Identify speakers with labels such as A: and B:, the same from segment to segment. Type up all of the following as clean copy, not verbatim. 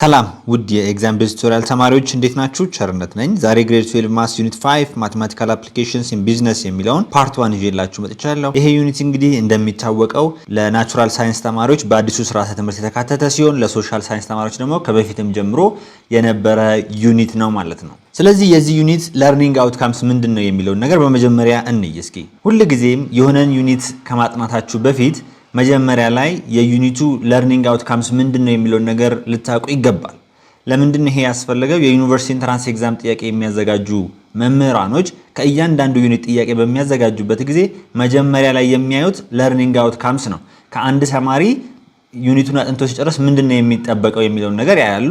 A: ሰላም ውድ የኤግዛም ቤዝ ቱቶሪያል ተማሪዎች እንዴት ናችሁ? ቸርነት ነኝ። ዛሬ ግሬድ 12 ማስ ዩኒት 5 ማቴማቲካል አፕሊኬሽንስ ኢን ቢዝነስ የሚለውን ፓርት 1 ይዤላችሁ መጥቻለሁ። ይሄ ዩኒት እንግዲህ እንደሚታወቀው ለናቹራል ሳይንስ ተማሪዎች በአዲሱ ስርዓተ ትምህርት የተካተተ ሲሆን ለሶሻል ሳይንስ ተማሪዎች ደግሞ ከበፊትም ጀምሮ የነበረ ዩኒት ነው ማለት ነው። ስለዚህ የዚህ ዩኒት ለርኒንግ አውትካምስ ምንድነው የሚለውን ነገር በመጀመሪያ እንይ እስኪ። ሁልጊዜም የሆነን ዩኒት ከማጥናታችሁ በፊት መጀመሪያ ላይ የዩኒቱ ለርኒንግ አውትካምስ ምንድነው የሚለው ነገር ልታውቁ ይገባል። ለምንድነው ይሄ ያስፈልገው? የዩኒቨርሲቲ ኢንትራንስ ኤግዛም ጥያቄ የሚያዘጋጁ መምህራኖች ከእያንዳንዱ ዩኒት ጥያቄ በሚያዘጋጁበት ጊዜ መጀመሪያ ላይ የሚያዩት ለርኒንግ አውትካምስ ነው። ከአንድ ተማሪ ዩኒቱን አጥንቶ ሲጨርስ ምንድነው የሚጠበቀው የሚለው ነገር ያያሉ።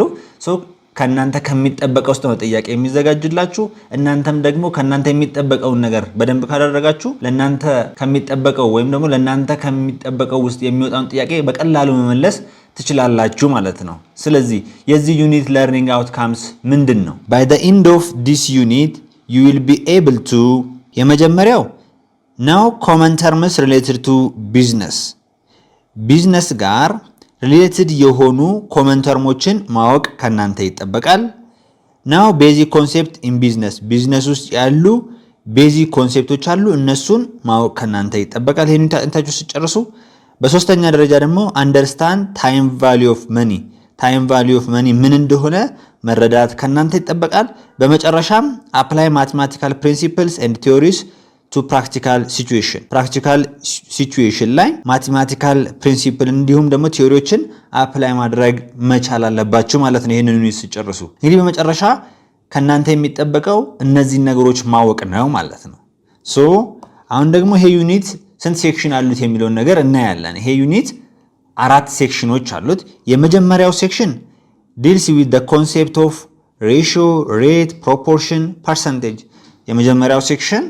A: ከናንተ ከሚጠበቀው ውስጥ ነው ጥያቄ የሚዘጋጅላችሁ። እናንተም ደግሞ ከናንተ የሚጠበቀውን ነገር በደንብ ካደረጋችሁ ለናንተ ከሚጠበቀው ወይም ደግሞ ለናንተ ከሚጠበቀው ውስጥ የሚወጣውን ጥያቄ በቀላሉ መመለስ ትችላላችሁ ማለት ነው። ስለዚህ የዚህ ዩኒት ለርኒንግ አውትካምስ ምንድነው? by the end of this unit you will be able to የመጀመሪያው now common terms related to business ጋር ሪሌትድ የሆኑ ኮመን ተርሞችን ማወቅ ከናንተ ይጠበቃል። ናው ቤዚክ ኮንሴፕት ኢን ቢዝነስ ውስጥ ያሉ ቤዚክ ኮንሴፕቶች አሉ፣ እነሱን ማወቅ ከናንተ ይጠበቃል። ይሄን ታንታችሁ ሲጨርሱ በሶስተኛ ደረጃ ደግሞ አንደርስታንድ ታይም ቫልዩ ኦፍ መኒ ምን እንደሆነ መረዳት ከናንተ ይጠበቃል። በመጨረሻም አፕላይ ማቴማቲካል ፕሪንሲፕልስ ኤንድ ቲዮሪስ to practical situation ላይ ማቴማቲካል ፕሪንሲፕል እንዲሁም ደግሞ ቲዮሪዎችን አፕላይ ማድረግ መቻል አለባችሁ ማለት ነው። ይሄንን ዩኒት ሲጨርሱ እንግዲህ በመጨረሻ ከናንተ የሚጠበቀው እነዚህ ነገሮች ማወቅ ነው ማለት ነው። አሁን ደግሞ ይሄ ዩኒት ስንት ሴክሽን አሉት የሚለውን ነገር እናያለን። ይሄ ዩኒት 4 ሴክሽኖች አሉት። የመጀመሪያው ሴክሽን deals with the concept of ratio, rate, proportion, percentage። የመጀመሪያው ሴክሽን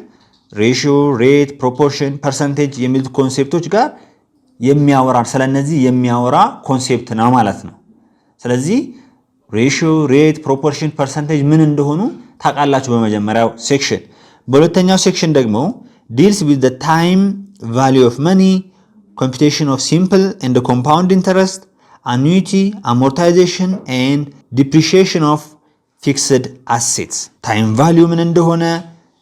A: ሬሽዮ፣ ሬት፣ ፕሮፖርሽን፣ ፐርሰንቴጅ የሚሉት ኮንሴፕቶች ጋር የሚያወራ ስለነዚህ የሚያወራ ኮንሴፕት ነው ማለት ነው። ስለዚህ ሬሽዮ፣ ሬት፣ ፕሮፖርሽን፣ ፐርሰንቴጅ ምን እንደሆኑ ታውቃላችሁ በመጀመሪያው ሴክሽን። በሁለተኛው ሴክሽን ደግሞ deals with the time value of money, computation of simple and compound interest, annuity, amortization and depreciation of fixed assets። ታይም ቫልዩ ምን እንደሆነ፣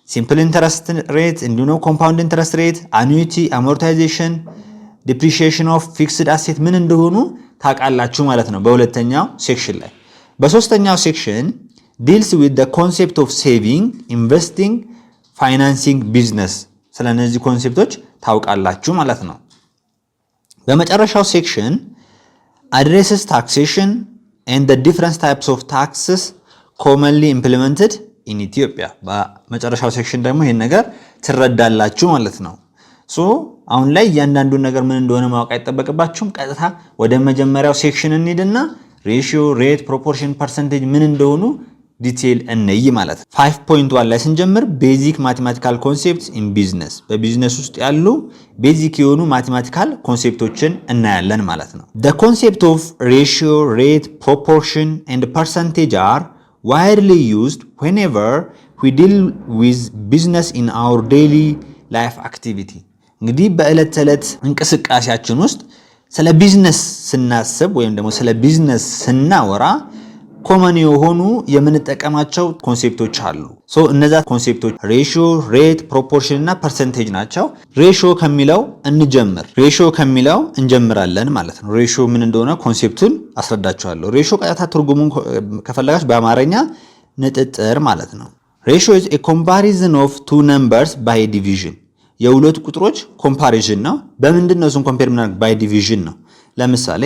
A: ሲምፕል ኢንተረስት ሬት እንዲሁም ኮምፓውንድ ኢንተረስት ሬት፣ አኑዊቲ፣ አሞርታይዜሽን፣ ዲፕሪሺዬሽን ኦፍ ፊክስድ አሴት ምን እንደሆኑ ታውቃላችሁ ማለት ነው በሁለተኛው ሴክሽን ላይ። በሶስተኛው ሴክሽን ዲልስ ዊዝ ዘ ኮንሴፕት ኦፍ ሴቪንግ፣ ኢንቨስቲንግ፣ ፋይናንሲንግ ቢዝነስ ስለነዚህ ኮንሴፕቶች ታውቃላችሁ ማለት ነው። በመጨረሻው ሴክሽን አድሬስስ ታክሴሽን ኤንድ ዘ ዲፈረንት ታይፕስ ኦፍ ታክስስ ኮመንሊ ኢምፕሊመንትድ ኢን ኢትዮጵያ። በመጨረሻው ሴክሽን ደግሞ ይሄን ነገር ትረዳላችሁ ማለት ነው። አሁን ላይ እያንዳንዱን ነገር ምን እንደሆነ ማወቅ አይጠበቅባችሁም። ቀጥታ ወደ መጀመሪያው ሴክሽን እንሂድና ሬሽዮ፣ ሬት፣ ፕሮፖርሽን፣ ፐርሰንቴጅ ምን እንደሆኑ ዲቴል እንይ ማለት ነው። 5.1 ላይ ስንጀምር ቤዚክ ማቴማቲካል ኮንሴፕትስ ኢን ቢዝነስ፣ በቢዝነስ ውስጥ ያሉ ቤዚክ የሆኑ ማቴማቲካል ኮንሴፕቶችን እናያለን ማለት ነው። the concept of ratio, rate, proportion and percentage are widely used whenever we deal with business in our daily life activity። እንግዲህ በዕለት ተዕለት እንቅስቃሴያችን ውስጥ ስለ ቢዝነስ ስናስብ ወይም ደግሞ ስለ ቢዝነስ ስናወራ ኮመን የሆኑ የምንጠቀማቸው ኮንሴፕቶች አሉ። እነዛ ኮንሴፕቶች ሬሽዮ፣ ሬት፣ ፕሮፖርሽን እና ፐርሰንቴጅ ናቸው። ሬሽዮ ከሚለው እንጀምራለን ማለት ነው። ሬሽዮ ምን እንደሆነ ኮንሴፕቱን አስረዳችኋለሁ። ሬሽዮ ቀጥታ ትርጉሙን ከፈለጋችሁ በአማርኛ ንጥጥር ማለት ነው። ሬሽዮ is a comparison of two numbers by division። የሁለት ቁጥሮች ኮምፓሪዥን ነው። በምንድን ነው እሱን ኮምፔር የምናደርግ? ባይ ዲቪዥን ነው። ለምሳሌ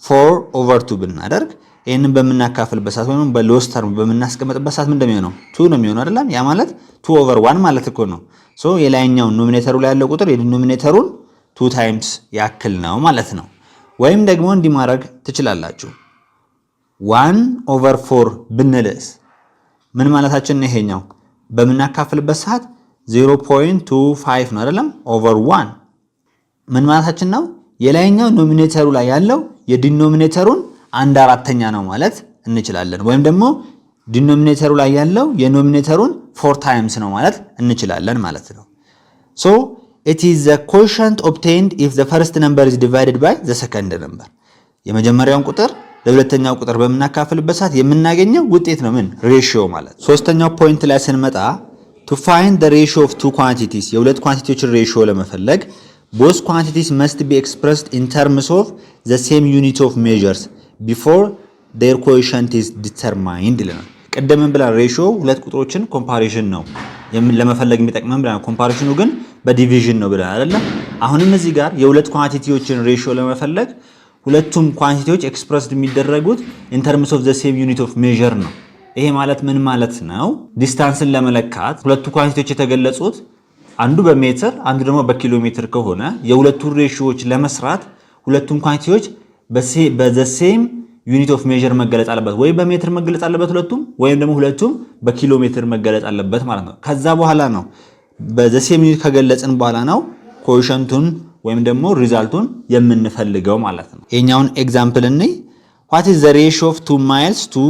A: 4/2 ብናደርግ ይሄንን በምናካፍልበት ሰዓት ወይም በሎስ ተርም በምናስቀምጥበት ሰዓት ምን እንደሚሆነው 2 ነው የሚሆነው አይደለም? ያ ማለት 2/1 ማለት እኮ ነው። የላይኛው ኖሚኔተሩ ላይ ያለው ቁጥር የዲኖሚኔተሩን 2 ታይምስ ያክል ነው ማለት ነው። ወይም ደግሞ እንዲህ ማድረግ ትችላላችሁ። 1/4 ብንልስ ምን ማለታችን ነው? ይሄኛው በምናካፍልበት ሰዓት 0.25 ነው አይደለም? ኦቨር 1 ምን ማለታችን ነው? የላይኛው ኖሚኔተሩ ላይ ያለው የዲኖሚኔተሩን 1/4 ነው ማለት እንችላለን። ወይም ደግሞ ዲኖሚኔተሩ ላይ ያለው የኖሚኔተሩን 4 ታይምስ ነው ማለት እንችላለን ማለት ነው። it is the quotient obtained if the first number is divided by the second number። የመጀመሪያውን ቁጥር ለሁለተኛው ቁጥር በመናካፍልበት ሰዓት የምናገኘው ውጤት ነው ምን ሬሺዮ ማለት። ሶስተኛው ፖይንት ላይ ስንመጣ to find the ratio of two quantities የሁለት ኳንቲቲዎችን ሬሺዮ ለመፈለግ both quantities must be expressed in terms of the same unit of measures before their coefficient is determined ይለናል። ቀደም ብላ ሬሺዮ ሁለት ቁጥሮችን ኮምፓሪሽን ነው ለመፈለግ የሚጠቅመን ብለናል። ኮምፓሪሽኑ ግን በዲቪዥን ነው ብለናል አይደል? አሁንም እዚህ ጋር የሁለት ኳንቲቲዎችን ሬሺዮ ለመፈለግ ሁለቱም ኳንቲቲዎች ኤክስፕረስድ የሚደረጉት in terms of the same unit of measure ነው። ይሄ ማለት ምን ማለት ነው? ዲስታንስን ለመለካት ሁለቱ ኳንቲቲዎች የተገለጹት አንዱ በሜትር አንዱ ደግሞ በኪሎ ሜትር ከሆነ የሁለቱን ሬሺዮዎች ለመስራት ሁለቱም ኳንቲቲዎች በዘ ሴም ዩኒት ኦፍ ሜዥር መገለጽ አለበት። ወይ በሜትር መገለጽ አለበት ሁለቱም፣ ወይም ደግሞ ሁለቱም በኪሎ ሜትር መገለጽ አለበት ማለት ነው። ከዛ በኋላ ነው በዘ ሴም ዩኒት ከገለጽን በኋላ ነው ኮኤፊሺየንቱን ወይም ደግሞ ሪዛልቱን የምንፈልገው ማለት ነው። ይሄኛውን ኤግዛምፕል እንይ። what is the ratio of 2 miles to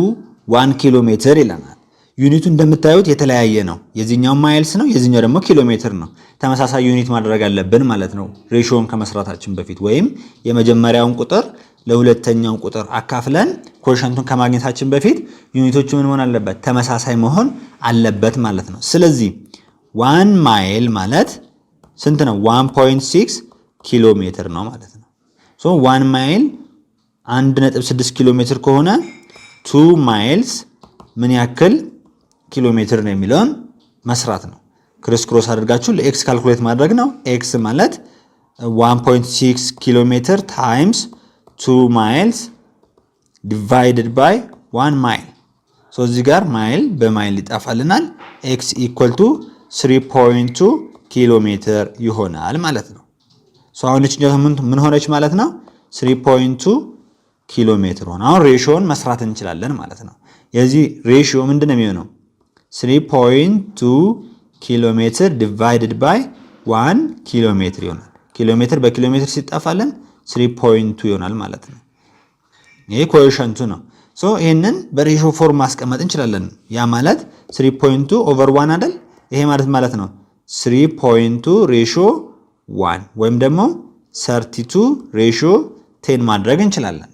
A: 1 ኪሎ ሜትር ይለናል። ዩኒቱ እንደምታዩት የተለያየ ነው። የዚህኛው ማይልስ ነው፣ የዚህኛው ደግሞ ኪሎ ሜትር ነው። ተመሳሳይ ዩኒት ማድረግ አለብን ማለት ነው ሬሺዮን ከመስራታችን በፊት፣ ወይም የመጀመሪያውን ቁጥር ለሁለተኛው ቁጥር አካፍለን ኮኤፊሺየንቱን ከማግኘታችን በፊት ዩኒቶቹ ምን መሆን አለበት? ተመሳሳይ መሆን አለበት ማለት ነው። ስለዚህ 1 ማይል ማለት ስንት ነው? 1.6 ኪሎ ሜትር ነው ማለት ነው። ሶ 1 ማይል 1.6 ኪሎ ሜትር ከሆነ 2 ማይልስ ምን ያክል ኪሎ ሜትር ነው የሚለውን መስራት ነው። ክሮስ ክሮስ አድርጋችሁ ለኤክስ ካልኩሌት ማድረግ ነው። ኤክስ ማለት 1.6 ኪሎ ሜትር ታይምስ 2 ማይልስ ዲቫይድድ ባይ 1 ማይል። ሶ እዚህ ጋር ማይል በማይል ይጣፋልናል። ኤክስ ኢኳል ቱ 3.2 ኪሎ ሜትር ይሆናል ማለት ነው። ሶ አሁን እቺኛው ምን ሆነች ማለት ነው? 3.2 ኪሎ ሜትር ሆነ። አሁን ሬሺዮን መስራት እንችላለን ማለት ነው። የዚህ ሬሺዮ ምንድን ነው የሚሆነው? 3.2 ኪሎ ሜትር ዲቫይድድ ባይ 1 ኪሎ ሜትር ይሆናል። ኪሎ ሜትር በኪሎ ሜትር ሲጣፋለን 3.2 ይሆናል ማለት ነው። ይሄ ኮኤፊሺየንቱ ነው። ሶ ይሄንን በሬሺዮ ፎርም ማስቀመጥ እንችላለን። ያ ማለት 3.2 ኦቨር 1 አይደል? ይሄ ማለት ነው 3.2 ሬሺዮ 1 ወይም ደግሞ 32 ሬሺዮ 10 ማድረግ እንችላለን።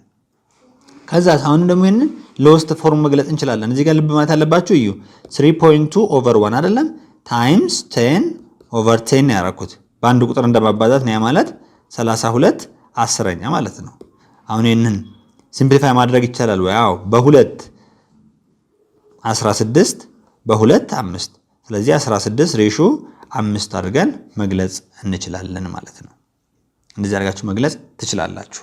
A: ከዛ አሁን ደግሞ ይሄንን ለውስጥ ፎርም መግለጽ እንችላለን። እዚህ ጋር ልብ ማለት አለባችሁ። እዩ 3.2 ኦቨር 1 አይደለም ታይምስ 10 ኦቨር 10 ያደረኩት በአንድ ቁጥር እንደማባዛት ነው። ያ ማለት 32 አስረኛ ማለት ነው። አሁን ይሄንን ሲምፕሊፋይ ማድረግ ይቻላል ወይ? አዎ በ2 16 በ2 5። ስለዚህ 16 ሬሺዮ 5 አድርገን መግለጽ እንችላለን ማለት ነው። እንደዚህ አድርጋችሁ መግለጽ ትችላላችሁ።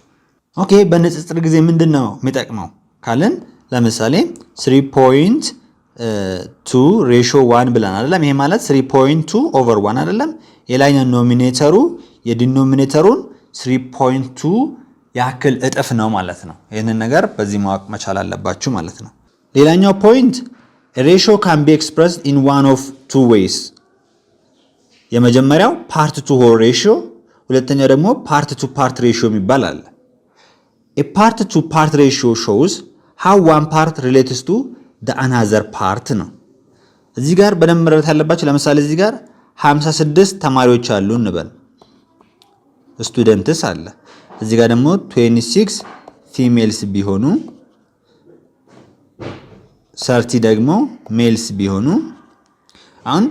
A: ኦኬ በንጽጽር ጊዜ ምንድነው የሚጠቅመው ካልን ለምሳሌ 3.2 ሬሺዮ 1 ብለን አይደለም? ይሄ ማለት 3.2 ኦቨር 1 አይደለም? የላይኛው ኖሚኔተሩ የዲኖሚኔተሩን 3.2 ያክል እጥፍ ነው ማለት ነው። ይህንን ነገር በዚህ ማወቅ መቻል አለባችሁ ማለት ነው። ሌላኛው ፖይንት ሬሺዮ ካን ቢ ኤክስፕረስድ ኢን ዋን ኦፍ ቱ ዌይስ። የመጀመሪያው ፓርት ቱ ሆል ሬሺዮ፣ ሁለተኛው ደግሞ ፓርት ቱ ፓርት ሬሺዮ የሚባል አለ። A part to part ratio shows how one part relates to the another part ነው። እዚህ ጋር በደንብ መረዳት ያለባችሁ ለምሳሌ እዚህ ጋር 56 ተማሪዎች አሉ እንበል፣ ስቱደንትስ አለ። እዚህ ጋር ደግሞ 26 ፊሜልስ ቢሆኑ 30 ደግሞ ሜልስ ቢሆኑ፣ አሁን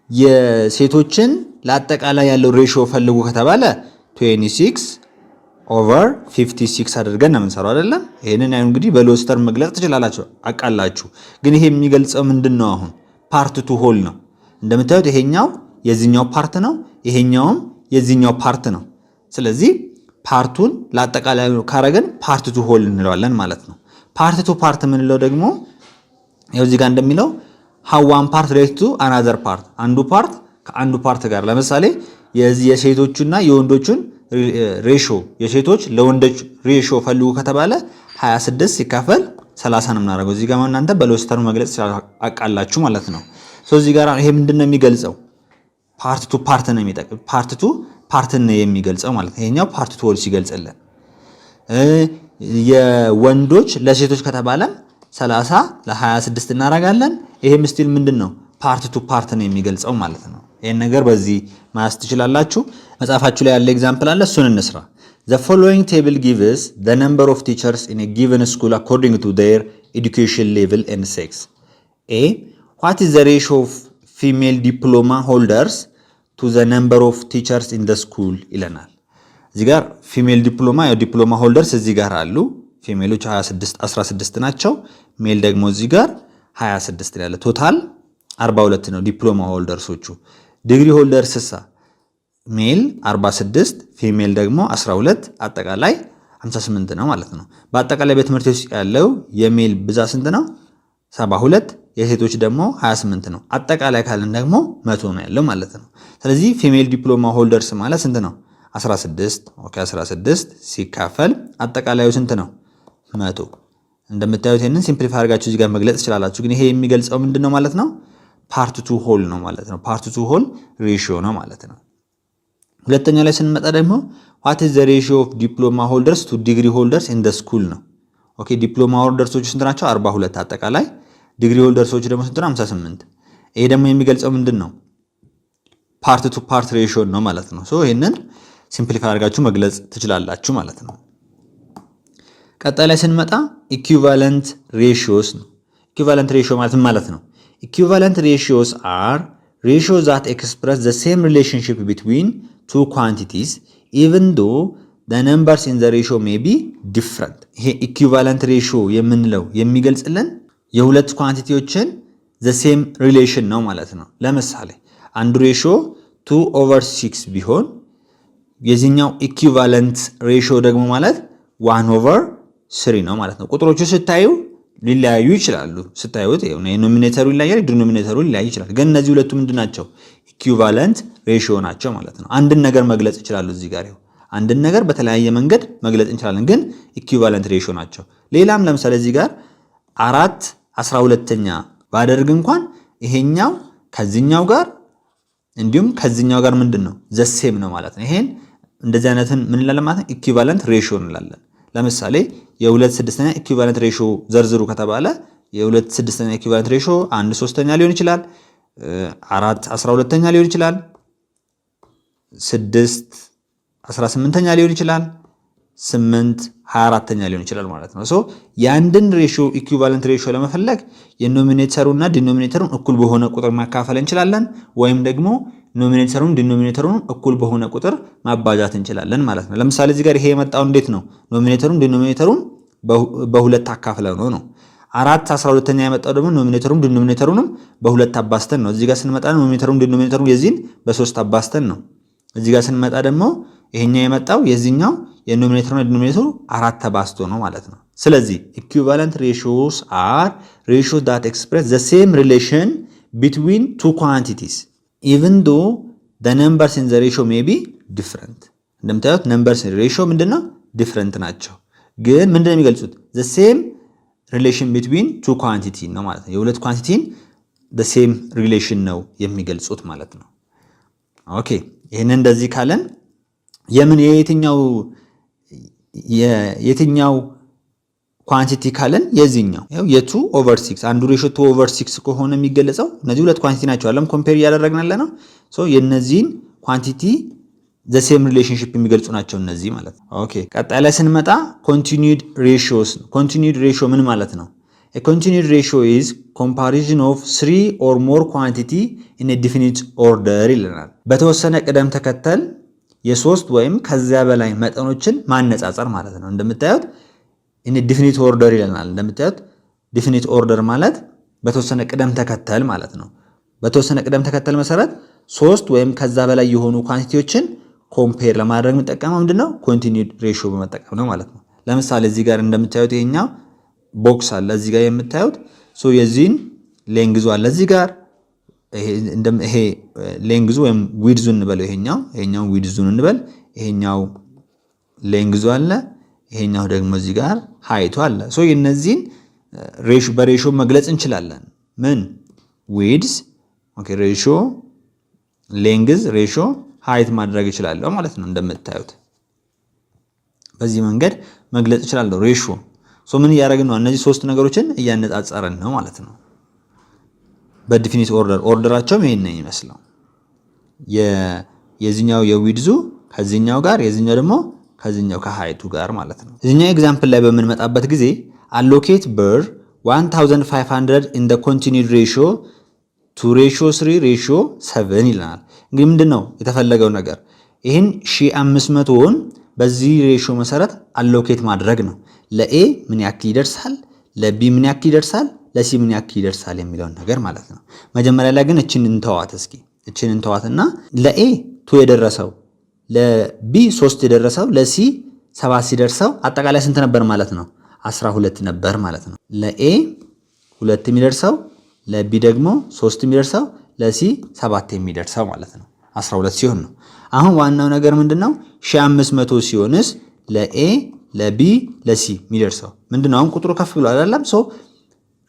A: የሴቶችን ለአጠቃላይ ያለው ሬሺዮ ፈልጉ ከተባለ 26 ኦቨር 56 አድርገን ነው የምንሰራው አይደለም? ይሄንን ያው እንግዲህ በሎስ ተርም መግለጽ ትችላላችሁ አቃላችሁ። ግን ይሄ የሚገልጸው ምንድነው? አሁን ፓርት ቱ ሆል ነው። እንደምታዩት ይሄኛው የዚህኛው ፓርት ነው፣ ይሄኛውም የዚህኛው ፓርት ነው። ስለዚህ ፓርቱን ለአጠቃላይ ካረገን ፓርት ቱ ሆል እንለዋለን ማለት ነው። ፓርት ቱ ፓርት የምንለው ደግሞ ያው እዚህ ጋር እንደሚለው how one part relates to another part፣ አንዱ ፓርት ከአንዱ ፓርት ጋር። ለምሳሌ የዚህ የሴቶቹና የወንዶቹን ሬሺዮ የሴቶች ለወንዶች ሬሺዮ ፈልጉ ከተባለ 26 ሲካፈል 30 ነው የምናደርገው። እዚህ ጋር እናንተ በሎስ ተርም መግለጽ አቃላችሁ ማለት ነው። ሶ እዚህ ጋር ይሄ ምንድነው የሚገልጸው? ፓርት ቱ ፓርት ነው የሚጠቅም ፓርት ቱ ፓርት ነው የሚገልጸው ማለት ነው። ይሄኛው ፓርት ቱ ሆል ሲገልጽልን፣ የወንዶች ለሴቶች ከተባለ 30 ለ26 እናደርጋለን። ይሄም ስቲል ምንድነው ፓርት ቱ ፓርት ነው የሚገልጸው ማለት ነው። ይሄን ነገር በዚህ ማያስ ትችላላችሁ። መጽሐፋችሁ ላይ ያለ ኤግዛምፕል አለ፣ እሱን እንስራ። The following table gives the number of teachers in a given school according to their education level and sex. A. What is the ratio of female diploma holders to the number of teachers in the school ይለናል። እዚህ ጋር ፊሜል ዲፕሎማ ሆልደርስ እዚህ ጋር አሉ። ፊሜሎች 16 ናቸው። ሜል ደግሞ እዚህ ጋር 26 ያለ ቶታል 42 ነው ዲፕሎማ ሆልደርሶቹ። ዲግሪ ሆልደርስሳ ሜል 46 ፊሜል ደግሞ 12 አጠቃላይ 58 ነው ማለት ነው። በአጠቃላይ በትምህርት ውስጥ ያለው የሜል ብዛት ስንት ነው? 72 የሴቶች ደግሞ 28 ነው። አጠቃላይ ካልን ደግሞ 100 ነው ያለው ማለት ነው። ስለዚህ ፊሜል ዲፕሎማ ሆልደርስ ማለት ስንት ነው? 16 ኦኬ 16 ሲካፈል አጠቃላዩ ስንት ነው? 100። እንደምታዩት ይሄንን ሲምፕሊፋይ አድርጋችሁ እዚህ ጋር መግለጽ ትችላላችሁ። ግን ይሄ የሚገልጸው ምንድነው ማለት ነው? ፓርት ቱ ሆል ነው ማለት ነው። ፓርት ቱ ሆል ሬሺዮ ነው ማለት ነው። ሁለተኛ ላይ ስንመጣ ደግሞ what is the ratio of diploma holders to degree holders in the school ነው። ኦኬ ዲፕሎማ ሆልደርሶች ስንት ናቸው? 42 አጠቃላይ። ዲግሪ ሆልደርሶች ደግሞ ስንት ነው? 58። ይሄ ደግሞ የሚገልጸው ምንድነው? ፓርት ቱ ፓርት ሬሺዮ ነው ማለት ነው። ሶ ይሄንን ሲምፕሊፋይ አድርጋችሁ መግለጽ ትችላላችሁ ማለት ነው። ቀጣይ ላይ ስንመጣ ኢኩቫለንት ሬሺዮስ ነው። ኢኩቫለንት ሬሺዮ ማለት ነው ኢኩቫለንት ሬሺዮስ are ratios that express the same relationship between two quantities even though the numbers in the ratio may be different. ይሄ ኢኩቫለንት ሬሺዮ የምንለው የሚገልጽልን የሁለት ኳንቲቲዎችን the same relation ነው ማለት ነው። ለምሳሌ አንዱ ሬሺዮ 2/6 ቢሆን የዚህኛው ኢኩቫለንት ሬሺዮ ደግሞ ማለት 1/3 ነው ማለት ነው። ቁጥሮቹ ስታዩ ሊለያዩ ይችላሉ። ስታዩት ኖሚኔተሩ ይለያያል፣ ዲኖሚኔተሩ ሊለያይ ይችላል። ግን እነዚህ ሁለቱ ምንድናቸው? ኢኩቫለንት ሬሺዮ ናቸው ማለት ነው። አንድን ነገር መግለጽ ይችላሉ። እዚህ ጋር አንድን ነገር በተለያየ መንገድ መግለጽ እንችላለን፣ ግን ኢኩቫለንት ሬሺዮ ናቸው። ሌላም ለምሳሌ እዚህ ጋር 4/12 ባደርግ እንኳን ይሄኛው ከዚህኛው ጋር እንዲሁም ከዚህኛው ጋር ምንድነው? ዘሴም ነው ማለት ነው። ይሄን እንደዚህ አይነትን ምን እንላለን ማለት ነው? ኢኩቫለንት ሬሺዮ እንላለን። ለምሳሌ የ2/6 ኢኩቫለንት ሬሺዮ ዘርዝሩ ከተባለ የ2/6 ኢኩቫለንት ሬሺዮ 1/3 ሊሆን ይችላል፣ 4/12 ሊሆን ይችላል፣ 6/18 ሊሆን ይችላል፣ 8/24 ሊሆን ይችላል ማለት ነው። ሶ የአንድን ሬሺዮ ኢኩቫለንት ሬሺዮ ለመፈለግ የኖሚኔተሩና ዲኖሚኔተሩን እኩል በሆነ ቁጥር ማካፈል እንችላለን፣ ወይም ደግሞ ኖሚኔተሩን ዲኖሚኔተሩን እኩል በሆነ ቁጥር ማባዛት እንችላለን ማለት ነው። ለምሳሌ እዚህ ጋር ይሄ የመጣው እንዴት ነው? ኖሚኔተሩን ዲኖሚኔተሩን በሁለት አካፍለው ነው። 4/12 የመጣው ደግሞ ኖሚኔተሩን ዲኖሚኔተሩንም በሁለት አባስተን ነው። እዚህ ጋር ስንመጣ ኖሚኔተሩን ዲኖሚኔተሩን የዚህን በ3 አባስተን ነው። እዚህ ጋር ስንመጣ ደግሞ ይሄኛው የመጣው የዚህኛው የኖሚኔተሩና ዲኖሚኔተሩ 4 ተባዝቶ ነው ማለት ነው። ስለዚህ ኢኩቫለንት ሬሺዮስ are ratios that express the same relation between two quantities even though the numbers in the ratio may be different. እንደምታዩት numbers in ratio ምንድነው? different ናቸው፣ ግን ምንድነው የሚገልጹት? the same relation between two quantity ነው ማለት ነው። የሁለት ኳንቲቲን the same relation ነው የሚገልጹት ማለት ነው። ኦኬ ይሄንን እንደዚህ ካለን የትኛው ኳንቲቲ ካለን የዚህኛው የ2/6 አንዱ ሬሺዮ 2/6 ከሆነ የሚገለጸው እነዚህ ሁለት ኳንቲቲ ናቸው አለም ኮምፔር እያደረግን ያለ ነው። ሶ የነዚህን ኳንቲቲ the same relationship የሚገልጹ ናቸው እነዚህ ማለት ነው። ኦኬ ቀጣይ ላይ ስንመጣ continued ratios ነው። continued ratio ምን ማለት ነው? A continued ratio is comparison of 3 or more quantity in a definite order ይለናል። በተወሰነ ቅደም ተከተል የሶስት ወይም ከዚያ በላይ መጠኖችን ማነጻጸር ማለት ነው። እንደምታዩት in a definite order ይለናል። እንደምታዩት definite order ማለት በተወሰነ ቅደም ተከተል ማለት ነው። በተወሰነ ቅደም ተከተል መሰረት ሶስት ወይም ከዛ በላይ የሆኑ ኳንቲቲዎችን ኮምፔር ለማድረግ የምንጠቀመው ምንድነው? continued ratio በመጠቀም ነው ማለት ነው። ለምሳሌ እዚህ ጋር እንደምታዩት ይሄኛው ቦክስ አለ እዚህ ጋር የምታዩት ሶ የዚህን ሌንግዙ አለ እዚህ ጋር ይሄ ሌንግዙ ወይም ዊድዙ እንበለው ይሄኛው ዊድዙን እንበል፣ ይሄኛው ሌንግዙ አለ፣ ይሄኛው ደግሞ እዚህ ጋር ሃይቱ አለ። ሶ የነዚህን ሬሺዮ በሬሺዮ መግለጽ እንችላለን። ምን ዊድዝ ኦኬ ሬሺዮ ሌንግዝ ሬሺዮ ሃይት ማድረግ ይችላል ማለት ነው። እንደምታዩት በዚህ መንገድ መግለጽ ይችላል ሬሺዮ። ሶ ምን እያደረግን ነው? እነዚህ ሶስት ነገሮችን እያነጻጸረን ነው ማለት ነው። በዲፊኒት ኦርደራቸውም ይሄን ነው የሚመስለው። የዚህኛው የዊድዙ ከዚህኛው ጋር የዚህኛው ደግሞ ከዚህኛው ከሃይቱ ጋር ማለት ነው። እዚህኛው ኤግዛምፕል ላይ በምንመጣበት ጊዜ allocate ብር 1500 in the continued ratio 2 ratio 3 ratio 7 ይለናል። እንግዲህ ምንድነው የተፈለገው ነገር ይሄን 1500ን በዚህ ሬሽዮ መሰረት አሎኬት ማድረግ ነው። ለኤ ምን ያክል ይደርሳል፣ ለቢ ምን ያክል ይደርሳል፣ ለሲ ምን ያክል ይደርሳል የሚለውን ነገር ማለት ነው። መጀመሪያ ላይ ግን እቺን እንተዋት እስኪ እቺን እንተዋትና ለኤ 2 የደረሰው ለቢ 3 የደረሰው ለሲ 7 ሲደርሰው አጠቃላይ ስንት ነበር ማለት ነው? 12 ነበር ማለት ነው። ለኤ 2 የሚደርሰው ለቢ ደግሞ 3 የሚደርሰው ለሲ 7 የሚደርሰው ማለት ነው 12 ሲሆን ነው። አሁን ዋናው ነገር ምንድነው 1500 ሲሆንስ ለኤ ለቢ ለሲ የሚደርሰው ምንድነው? አሁን ቁጥሩ ከፍ ብሎ አይደለም ሶ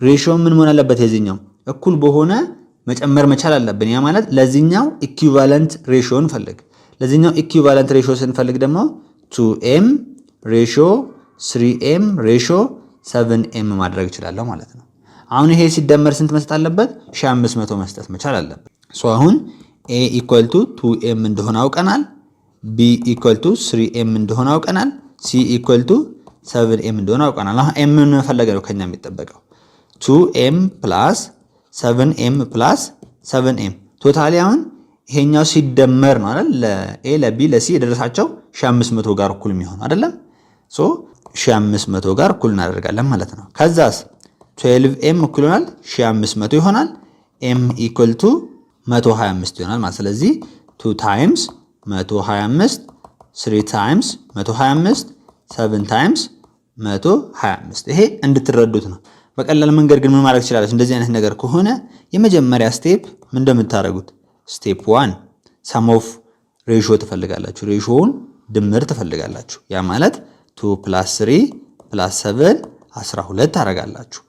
A: ሬሽዮ ምን መሆን አለበት? የዚህኛው እኩል በሆነ መጨመር መቻል አለብን። ያ ማለት ለዚህኛው ኢኩቫለንት ሬሽዮ እንፈልግ። ለዚህኛው ኢኩቫለንት ሬሽዮ ስንፈልግ ደግሞ 2m ሬሽዮ 3m ሬሽዮ 7m ማድረግ እችላለሁ ማለት ነው። አሁን ይሄ ሲደመር ስንት መስጠት አለበት? 1500 መስጠት መቻል አለበት። ሶ አሁን a = 2m እንደሆነ አውቀናል። b = 3m እንደሆነ አውቀናል። c = 7m እንደሆነ አውቀናል። አሁን m ምን ፈለገ ነው ከኛ የሚጠበቀው? 2m + 7m + 7m ቶታሊ አሁን ይሄኛው ሲደመር ነው አይደል? ለኤ ለቢ ለሲ የደረሳቸው 1500 ጋር እኩል የሚሆን አይደለም? ሶ 1500 ጋር እኩል እናደርጋለን ማለት ነው። ከዛስ 12m እኩል ይሆናል 1500 ይሆናል። m = 125 ይሆናል ማለት ስለዚህ 2 times 125 3 times 125 7 times 125 ይሄ እንድትረዱት ነው። በቀላል መንገድ ግን ምን ማድረግ ትችላላችሁ? እንደዚህ አይነት ነገር ከሆነ የመጀመሪያ ስቴፕ ምን እንደምታደርጉት ስቴፕ 1 sum of ratio ትፈልጋላችሁ። ሬሽዮውን ድምር ትፈልጋላችሁ። ያ ማለት 2 + 3 + 7 12 ታደርጋላችሁ።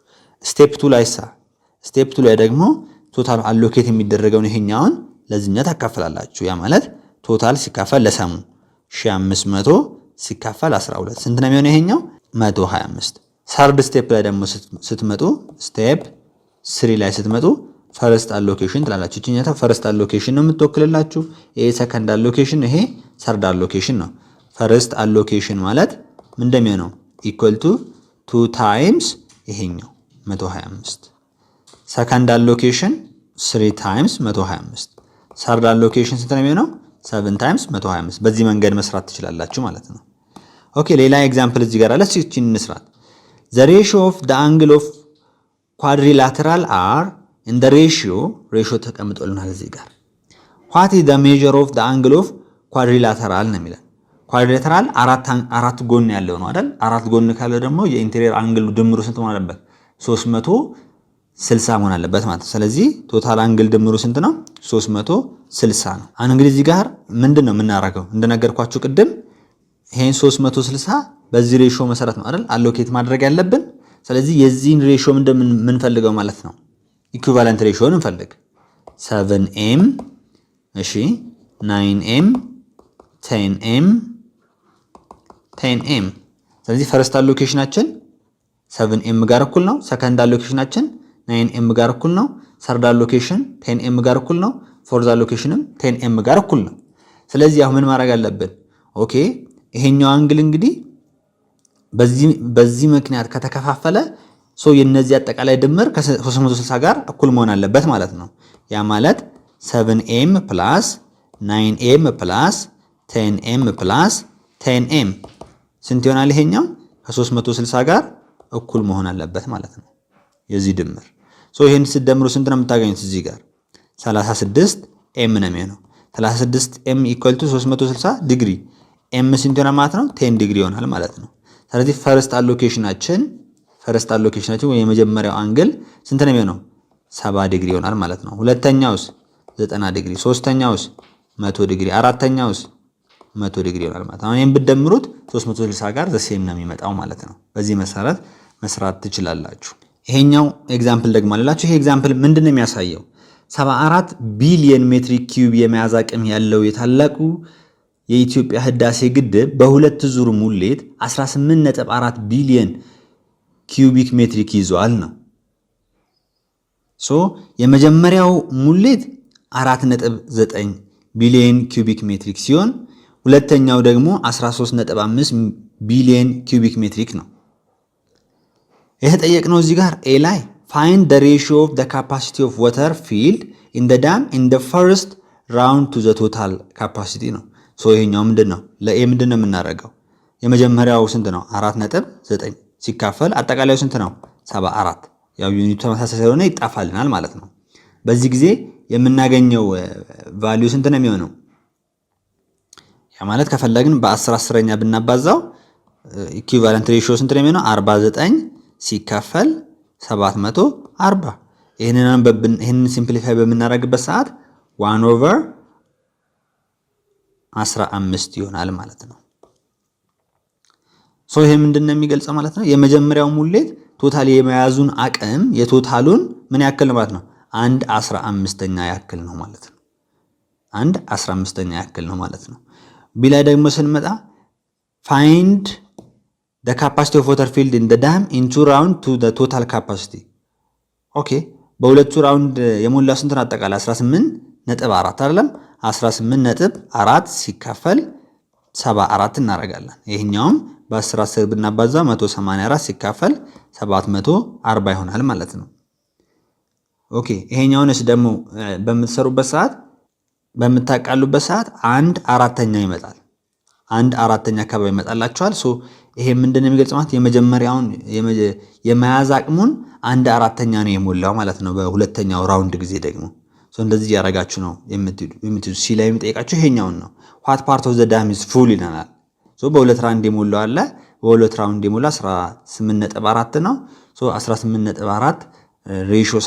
A: ስቴፕ 2 ላይ ደግሞ ቶታል አሎኬት የሚደረገውን ይሄኛውን ለዚህኛው ታካፍላላችሁ። ያ ማለት ቶታል ሲካፈል ለሰሙ 1500 ሲካፈል 12 ስንት ነው የሚሆነው? ይሄኛው 125። ሰርድ ስቴፕ ላይ ደግሞ ስትመጡ ስቴፕ 3 ላይ ስትመጡ ፈርስት አሎኬሽን ትላላችሁ። እቺኛታ ፈርስት አሎኬሽን ነው የምትወክልላችሁ። ይሄ ሰከንድ አሎኬሽን፣ ይሄ ሰርድ አሎኬሽን ነው። ፈርስት አሎኬሽን ማለት ምን እንደሚሆነው = 2 ታይምስ ይሄኛው 125። ሰከንድ አሎኬሽን 3 ታይምስ 125። ሰርድ አሎኬሽን ስንት ነው የሚሆነው? 7 ታይምስ 125። በዚህ መንገድ መስራት ትችላላችሁ ማለት ነው። ኦኬ ሌላ ኤግዛምፕል እዚህ ጋር አለ። እቺን እንስራት። the ratio of the angle of quadrilateral are in the ratio ተቀምጦልናል እዚህ ጋር። what is the measure of the angle of quadrilateral ነው የሚለን። ኳድሪላተራል አራት ጎን ያለው ነው አይደል? አራት ጎን ካለው ደግሞ የኢንቴሪየር አንግል ድምሩ ስንት መሆን አለበት? 360 መሆን አለበት ማለት ነው። ስለዚህ ቶታል አንግል ድምሩ ስንት ነው? 360 ነው። አሁን እንግዲህ እዚህ ጋር ምንድነው የምናደርገው? እንደነገርኳችሁ ቅድም ይሄን 360 በዚህ ሬሽዮ መሰረት ነው አይደል አሎኬት ማድረግ ያለብን። ስለዚህ የዚህን ሬሽዮ ምንፈልገው ማለት ነው ኢኩቫለንት ሬሽዮን እንፈልግ። 7m እሺ 9m 10m ስለዚህ ፈርስት አሎኬሽናችን 7m ጋር እኩል ነው። ሰከንድ አሎኬሽናችን 9m ጋር እኩል ነው። ሰርድ አሎኬሽን 10m ጋር እኩል ነው። ፎርዝ አሎኬሽንም 10m ጋር እኩል ነው። ስለዚህ አሁን ምን ማድረግ አለብን? ኦኬ ይሄኛው አንግል እንግዲህ በዚህ ምክንያት ከተከፋፈለ የነዚህ አጠቃላይ ድምር ከ360 ጋር እኩል መሆን አለበት ማለት ነው። ያ ማለት 7m + 9m + 10m + 10m ስንት ይሆናል? ይሄኛው ከ360 ጋር እኩል መሆን አለበት ማለት ነው የዚህ ድምር። ይሄን ሲደምሩ ስንት ነው የምታገኙት? እዚህ ጋር 36m ነው የሚሆነው። 36m = 360 ዲግሪ m ስንት ይሆናል ማለት ነው? 10 ዲግሪ ይሆናል ማለት ነው። ስለዚህ ፈርስት አሎኬሽናችን ወይ የመጀመሪያው አንግል ስንት ነው የሚሆነው? 70 ዲግሪ ይሆናል ማለት ነው። ሁለተኛውስ 90 ዲግሪ፣ ሶስተኛውስ 100 ዲግሪ፣ አራተኛውስ 100 ዲግሪ ይሆናል ማለት ነው። አሁን ይሄን ብትደምሩት 360 ጋር ዘሴም ነው የሚመጣው ማለት ነው። በዚህ መሰረት መስራት ትችላላችሁ። ይሄኛው ኤግዛምፕል ደግሞ አለላችሁ። ይሄ ኤግዛምፕል ምንድነው የሚያሳየው? 74 ቢሊዮን ሜትር ኪዩብ የመያዝ አቅም ያለው የታላቁ የኢትዮጵያ ህዳሴ ግድብ በሁለት ዙር ሙሌት 18.4 ቢሊዮን ኪዩቢክ ሜትር ይዟል ነው። የመጀመሪያው ሙሌት 4.9 ቢሊዮን ኪዩቢክ ሜትር ሲሆን ሁለተኛው ደግሞ 13.5 ቢሊዮን ኪዩቢክ ሜትሪክ ነው። የተጠየቅነው እዚህ ጋር ኤ ላይ find the ratio of the capacity of water filled in the dam in the first round to the total capacity ነው። ይሄኛው ምንድነው? ለኤ ምንድነው የምናደርገው? የመጀመሪያው ስንት ነው? 4.9 ሲካፈል አጠቃላዩ ስንት ነው? 74። ያው ዩኒቱ ተመሳሳይ ስለሆነ ይጣፋልናል ማለት ነው። በዚህ ጊዜ የምናገኘው ቫልዩ ስንት ነው የሚሆነው? ያ ማለት ከፈለግን በ10/10ኛ ብናባዛው ኢኩቫለንት ሬሽዮ ስንት ነው የሚሆነው? 49 ሲካፈል 740። ይሄንን ሲምፕሊፋይ በምናደርግበት ሰዓት 1/15 ይሆናል ማለት ነው። ይሄ ምንድነው የሚገልጸው ማለት ነው? የመጀመሪያው ሙሌት ቶታል የመያዙን አቅም የቶታሉን ምን ያክል ነው ማለት ነው? 1/15ኛ ያክል ነው ማለት ነው። 1/15ኛ ያክል ነው ማለት ነው። ቢ ላይ ደግሞ ስንመጣ find the capacity of water filled in the dam in 2 round to the total capacity ኦኬ በሁለቱ ራውንድ የሞላው ስንት ነው? አጠቃላይ 18.4 አይደለም? 18.4 ሲካፈል 74 እናደርጋለን። ይሄኛውም በ10/10 ብናባዛ 184 ሲካፈል 740 ይሆናል ማለት ነው። ኦኬ ይሄኛውንስ ደግሞ በምትሰሩበት ሰዓት በምታቃሉበት ሰዓት 1/4ኛ ይመጣል። 1/4ኛ አካባቢ ይመጣላችኋል። ይሄ ምንድነው የሚገልጸው ማለት የመጀመሪያውን የመያዝ አቅሙን 1/4ኛ ነው የሞላው ማለት ነው። በሁለተኛው ራውንድ ጊዜ ደግሞ እንደዚህ ያረጋችሁ ነው የምትዩ። ሲ ላይ የሚጠይቃችሁ ይሄኛውን ነው። what part of the dam is full ይላል። በሁለት ራውንድ የሞላው አለ። በሁለት ራውንድ የሞላ 18.4 ነው። 18.4 ሬሽዮ